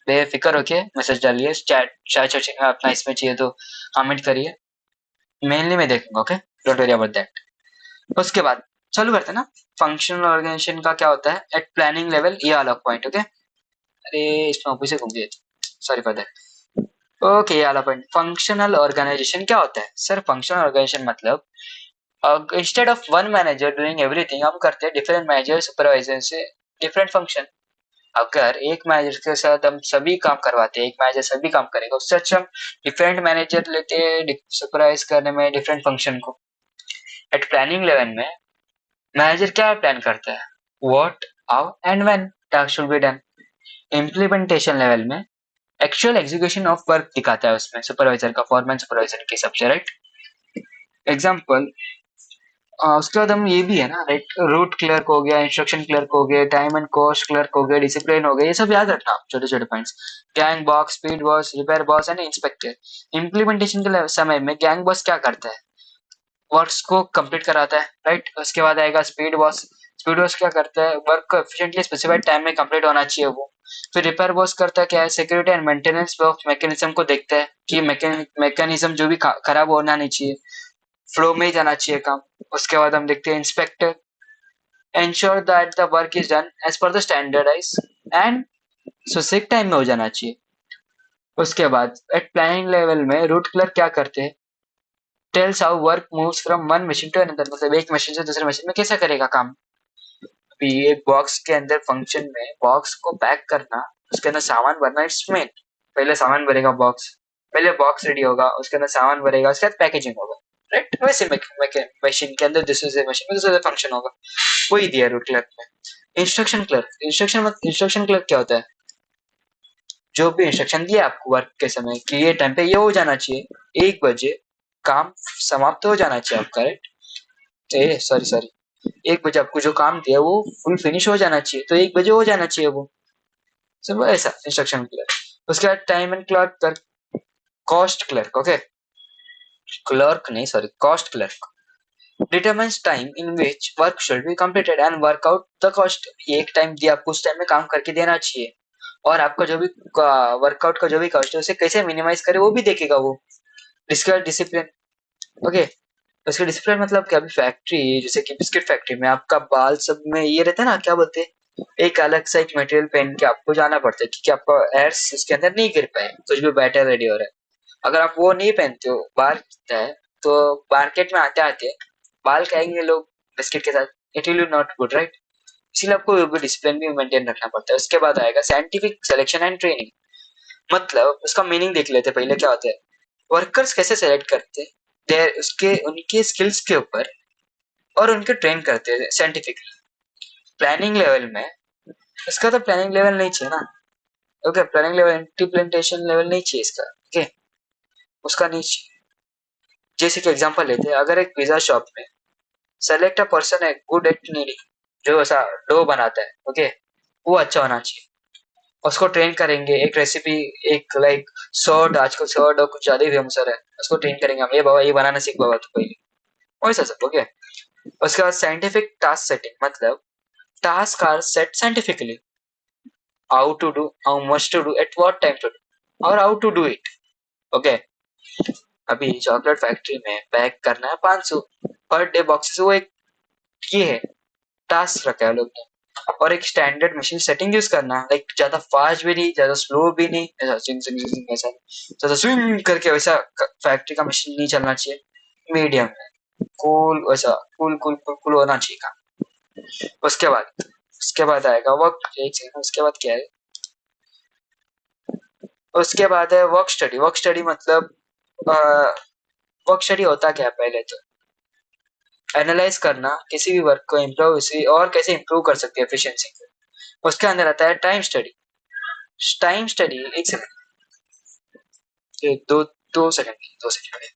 बेफिक्र होके मैसेज डालिए, चैट चैट अपना इसमें चाहिए तो कमेंट करिए, मेनली मैं देखूंगा। Okay, don't worry about that. उसके बाद चालू करते हैं ना। फंक्शनल ऑर्गेनाइजेशन का क्या होता है एट प्लानिंग लेवल, ये अलग पॉइंट। ओके, अरे इसमें ऑफिस से घूम गए, सॉरी फॉर दैट। ओके, ये वाला पॉइंट, फंक्शनल ऑर्गेनाइजेशन क्या होता है? सर फंक्शनल ऑर्गेनाइजेशन मतलब instead of one manager doing everything, हम करते हैं डिफरेंट मैनेजर सुपरवाइजर से डिफरेंट फंक्शन। अगर एक मैनेजर के साथ हम सभी काम करवाते हैं, एक मैनेजर सभी काम करेगा, उससे अच्छा हम डिफरेंट मैनेजर लेते हैं सुपरवाइज करने में डिफरेंट फंक्शन को। एट प्लानिंग लेवल में मैनेजर क्या प्लान करता है, what, how and when task should be done. Implementation level में एक्चुअल एग्जीक्यूशन ऑफ वर्क दिखाता है, उसमें सुपरवाइजर का, फॉरमैन सुपरवाइजर के सबसे राइट। एग्जाम्पल, उसके बाद हम ये भी है ना राइट, रूट क्लर्क हो गया, इंस्ट्रक्शन क्लर्क हो गया, टाइम एंड कॉस्ट क्लर्क हो गया, डिसिप्लिन हो गया, ये सब याद रखना आप, छोटे छोटे points. Gang boss, speed boss, repair boss and inspector. Implementation के समय में गैंग बॉस क्या करता है, वर्क्स को कंप्लीट कराता है राइट। उसके बाद आएगा स्पीड बॉस, स्पीड बॉस क्या करता है, वर्क को एफिशिएंटली स्पेसिफाइड टाइम में कंप्लीट होना चाहिए वो। फिर रिपेयर बॉस करता है क्या है, security and maintenance of mechanism को देखता है कि मैकेनिज्म जो भी खराब होना नहीं चाहिए, फ्लो में ही जाना चाहिए काम। उसके बाद हम देखते हैं inspector, ensure that the work is done as per the standardise and specific time में हो जाना चाहिए। उसके बाद एट प्लानिंग लेवल में रूट क्लर्क क्या करते हैं, tells how work moves from one machine to another, मतलब एक मशीन से दूसरे मशीन में कैसा करेगा काम। अभी एक बॉक्स के अंदर फंक्शन में बॉक्स को पैक करना, उसके अंदर सामान भरना, इट्स मेन। पहले सामान भरेगा बॉक्स, पहले बॉक्स रेडी होगा, उसके अंदर सामान भरेगा, उसके बाद पैकेजिंग होगा, राइट। वैसे मशीन के अंदर दूसरे मशीन में दूसरा फंक्शन होगा, वही दिया रूट क्लर्क में। इंस्ट्रक्शन क्लर्क क्या होता है, जो भी इंस्ट्रक्शन दिया आपको वर्क के समय कि ये टाइम पे ये हो जाना चाहिए, 1 बजे काम समाप्त हो जाना चाहिए आपका, राइट। सॉरी सॉरी, 1 बजे आपको जो काम दिया वो फुल फिनिश हो जाना चाहिए, तो 1 बजे हो जाना चाहिए वो, सब ऐसा इंस्ट्रक्शन क्लर्क। उसके बाद time and clerk, cost clerk, okay, clerk नहीं sorry, cost clerk determines time in which work should be completed and work out the cost। ये एक टाइम दिया आपको, उस टाइम में काम करके देना चाहिए, और आपका जो भी वर्कआउट का जो भी कॉस्ट है उसे कैसे मिनिमाइज करे वो भी देखेगा वो। इसका डिसिप्लिन, ओके। उसका डिसिप्लिन मतलब क्या, अभी फैक्ट्री जैसे कि बिस्किट फैक्ट्री में आपका बाल सब में ये रहता है ना, क्या बोलते हैं, एक अलग सा एक मटेरियल पहन के आपको जाना पड़ता है क्योंकि आपका एयर्स उसके अंदर नहीं गिर पाए, कुछ भी बैटर रेडी हो रहा है। अगर आप वो नहीं पहनते हो, बाहर गिरता है, तो मार्केट में आते आते बाल खाएंगे लोग बिस्किट के साथ, it will not good, right. इसीलिए आपको डिसिप्लिन भी मेंटेन रखना पड़ता है। उसके बाद आएगा साइंटिफिक सिलेक्शन एंड ट्रेनिंग, मतलब उसका मीनिंग देख लेते हैं पहले क्या होता है। वर्कर्स कैसे सेलेक्ट करते हैं, देर उसके उनके स्किल्स के ऊपर, और उनके ट्रेन करते हैं साइंटिफिकली। प्लानिंग लेवल में इसका तो प्लानिंग लेवल नहीं चाहिए ना, okay, planning level implementation level नहीं चाहिए इसका, ओके, उसका नहीं चाहिए। जैसे कि एग्जांपल लेते हैं, अगर एक पिज्जा शॉप में सेलेक्ट अ पर्सन है गुड एट नीडिंग, जो ऐसा डो बनाता है, ओके, वो अच्छा होना चाहिए, उसको ट्रेन करेंगे एक रेसिपी, एक लाइक सॉर्ट, आजकल सॉर्ट और कुछ ज्यादा ही फेमस है, उसको ट्रेन करेंगे हम, ये बाबा ये बनाना सीख बाबा तो पहले, वैसा सब, ओके। उसके बाद साइंटिफिक टास्क सेटिंग, मतलब task are set scientifically, how to do, how much to do, at what time to do, और how to do it, okay. अभी चॉकलेट फैक्ट्री में पैक करना है 500 पर डे बॉक्सेस, वो एक ये है टास्क रखा है लोग ने। और एक स्टैंडर्ड मशीन सेटिंग यूज करना, लाइक ज्यादा फास्ट भी नहीं ज्यादा स्लो भी नहीं, ऐसा स्विंग स्विंग स्विंग ऐसा ज्यादा स्विंग करके वैसा फैक्ट्री का मशीन नहीं चलना चाहिए, मीडियम में कूल, वैसा कूल कूल कूल कूल होना चाहिए काम। उसके बाद आएगा वर्क, एक सेकंड, उसके बाद क्या है, उसके बाद है वर्क स्टडी। वर्क स्टडी मतलब वर्क स्टडी होता क्या है, पहले तो एनालाइज करना किसी भी वर्क को इम्प्रूव और कैसे इम्प्रूव कर सकते हैं एफिशिएंसी को। उसके अंदर आता है टाइम स्टडी। टाइम स्टडी, एक सेकंड, दो 2 सेकंड, 2 सेकंड।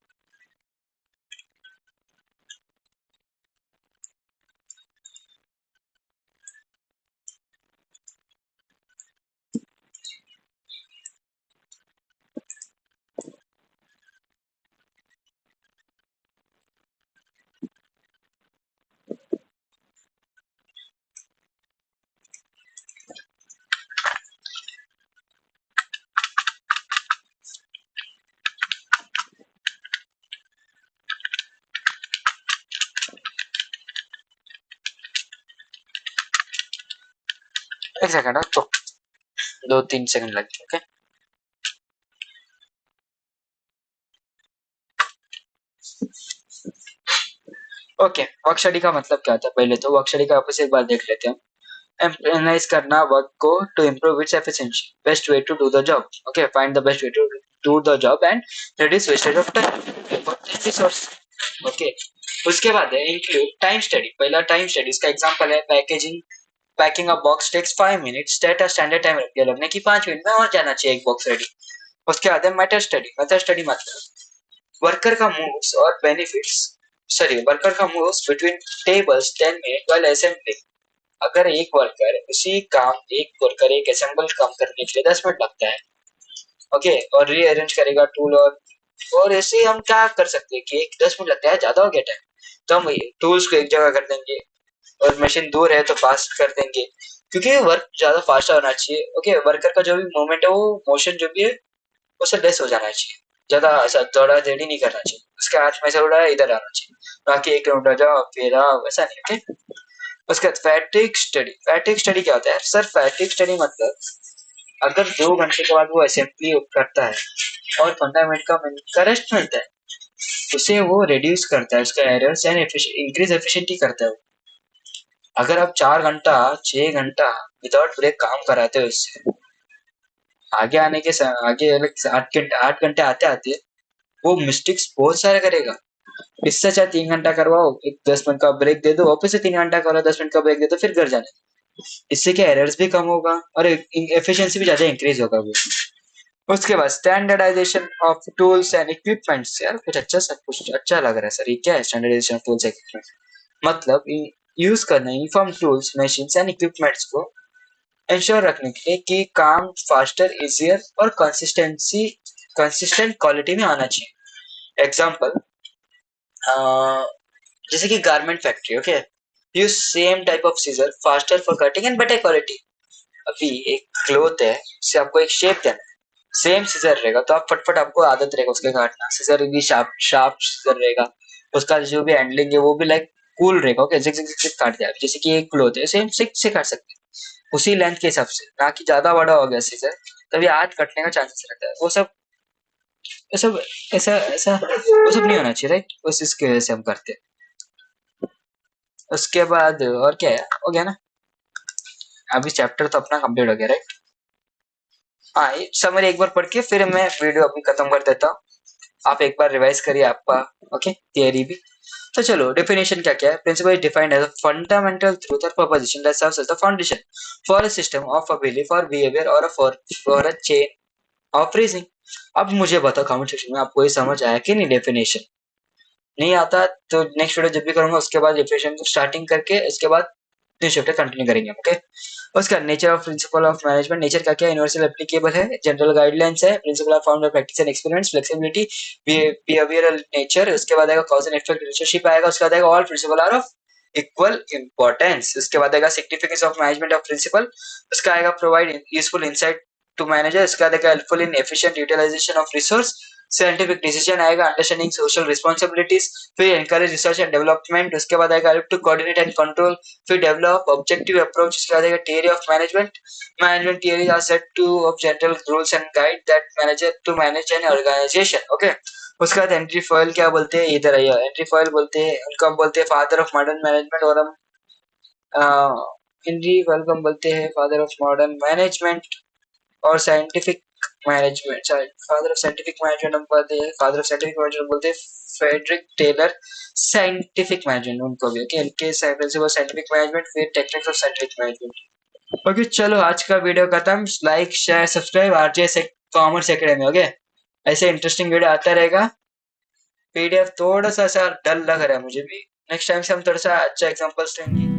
एक सेकंड, तो 2-3 सेकंड लगते, ओके। ओके, वर्क स्टडी का मतलब क्या होता है, पहले तो वर्क स्टडी का वापस एक बार देख लेते हैं। एनालाइज करना वर्क को to improve its efficiency, best way to do the job, okay, find the best way to do the job and reduce wastage of time resource, okay. उसके बाद है इंक्लूड टाइम स्टडी। पहला time study, इसका example है packaging, packing a box takes 5 minutes, set a standard time रख दिया लगने की 5 मिनट में और जाना चाहिए एक बॉक्स रेडी। उसके बाद है मेथड स्टडी। मेथड स्टडी मतलब वर्कर का मूव्स और बेनिफिट्स, सॉरी, वर्कर का moves between tables 10 minute while assembling. अगर एक वर्कर एक असेंबल काम करने के लिए 10 मिनट लगता है, ओके, और रीअरेंज करेगा टूल, और ऐसे हम क्या कर सकते हैं कि एक 10 मिनट लगता है, ज्यादा हो गया टाइम, तो हम टूल्स को एक जगह कर देंगे, और मशीन दूर है तो फास्ट कर देंगे, क्योंकि वर्क ज्यादा फास्ट होना चाहिए, ओके। वर्कर का जो भी मूवमेंट है, वो मोशन जो भी है उससे लेस हो जाना चाहिए, ज्यादा ऐसा दौड़ा देड़ी नहीं करना चाहिए, उसके हाथ में से उड़ा इधर आना चाहिए, बाकी 1 किलोमीटर जाओ फिर आओ, वैसा नहीं, ओके। उसके बाद फैटिक स्टडी। फैटिक स्टडी क्या होता है सर, फैटिक स्टडी मतलब अगर 2 घंटे के बाद वो असेंबली करता है और 15 मिनट का रेस्ट मिलता है, उसे वो रिड्यूस करता है उसका एरर्स एंड इंक्रीज एफिशिएंटी करता है। अगर आप 4 घंटा 6 घंटा विदाउट ब्रेक काम कराते हो उससे, आगे आने के आगे 8 घंटे आते आते वो मिस्टेक्स बहुत सारे करेगा। इससे अच्छा 3 घंटा करवाओ, एक 10 मिनट का ब्रेक दे दो, वापस से 3 घंटा करो, 10 मिनट का ब्रेक दे दो, फिर घर जाने। इससे क्या एरर्स भी कम होगा और एफिशिएंसी भी ज्यादा इंक्रीज होगा वो। उसके बाद standardisation of tools and equipments. यार कुछ अच्छा लग रहा है सर, ये क्या है स्टैंडर्डाइजेशन ऑफ टूल्स इक्विपमेंट्स? मतलब यूज करना uniform tools machines and equipments को इंश्योर रखने के लिए कि काम फास्टर इजियर और कंसिस्टेंट क्वालिटी में आना चाहिए। एग्जाम्पल, जैसे कि garment factory, okay, use same type of scissor faster for cutting and better quality. अभी एक क्लोथ है, उससे आपको एक शेप देना, सेम सीजर रहेगा तो आप फटफट, आपको आदत रहेगा उसके काटना, सीजर भी शार्प शार्प सीजर रहेगा, उसका जो भी हैंडलिंग है वो भी लाइक कूल रहेगा, ओके, जिक जिक जिक काट दिया। जैसे कि एक क्लोथ है, सेम सिक से काट सकते हैं उसी लेंथ के हिसाब से, ना कि ज्यादा बड़ा हो गया सीजर तभी हाथ कटने का चांसेस रहता है। वो सब ऐसा ऐसा वो सब नहीं होना चाहिए, राइट? उस इसकी वजह से हम करते हैं। उसके बाद और क्या है, हो गया ना? अभी चैप्टर तो अपना कंप्लीट हो गया, राइट? हाँ, ये समरी एक बार पढ़ के फिर मैं वीडियो अभी खत्म कर देता हूँ। आप एक बार रिवाइज करिए आपका, ओके, थियरी भी। तो चलो, डेफिनेशन क्या क्या है? Principle is defined as a fundamental truth or proposition that serves as the foundation for a system of a belief or behaviour or for a chain of reasoning. अब मुझे बताओ comment section में, आपको ये समझ आया कि नहीं? डेफिनेशन नहीं आता तो नेक्स्ट वीडियो जब भी करूंगा उसके बाद डेफिनेशन को स्टार्टिंग करके उसके बाद न्यू चैप्टर कंटिन्यू करेंगे, ओके? उसका nature of principal of management, nature का क्या? यूनिवर्सल एप्लीकेबल है, जनरल गाइडलाइंस है, principle of found practice and experience, flexibility, behavioural nature, उसके बाद आएगा कॉज एंड इफेक्ट रिलेशनशिप आएगा, उसके बाद आएगा all principle are of equal importance, उसके बाद आएगा significance of management of principle, उसका आएगा provide useful insight to manager, उसके बाद आएगा helpful in efficient utilisation of resource, scientific decision आएगा, अंडरस्टैंडिंग सोशल रिस्पॉन्सिबिलिटीज, फिर एनकरेज रिसर्च एंड डेवलपमेंट, उसके बाद आएगा help to coordinate and control, फिर डेवलप ऑब्जेक्टिव अप्रोच, उसके बाद आएगा theory of management. Management theories are set to of general rules and guide that manager to manage an organisation, okay? उसके बाद entry foil क्या बोलते हैं, इधर आइए, एंट्री फॉयल बोलते हैं, उनको हम बोलते हैं फादर ऑफ मॉडर्न मैनेजमेंट, और हम एंट्री फॉयल को हम बोलते हैं फादर ऑफ मॉडर्न मैनेजमेंट और scientific management, father of scientific management हम बोलते हैं, फादर ऑफ साइंटिफिक मैनेजमेंट बोलते हैं फ्रेडरिक टेलर साइंटिफिक मैनेजमेंट, उनको भी, ओके, इनके प्रिंसिपल साइंटिफिक मैनेजमेंट, फिर techniques of scientific management. Okay, चलो आज का वीडियो खत्म। Like share subscribe RJ commerce academy, okay? ऐसे इंटरेस्टिंग वीडियो आता रहेगा। पीडीएफ थोड़ा सा डल लग रहा है मुझे भी, नेक्स्ट टाइम से हम थोड़ा सा अच्छा एग्जांपल्स लेंगे।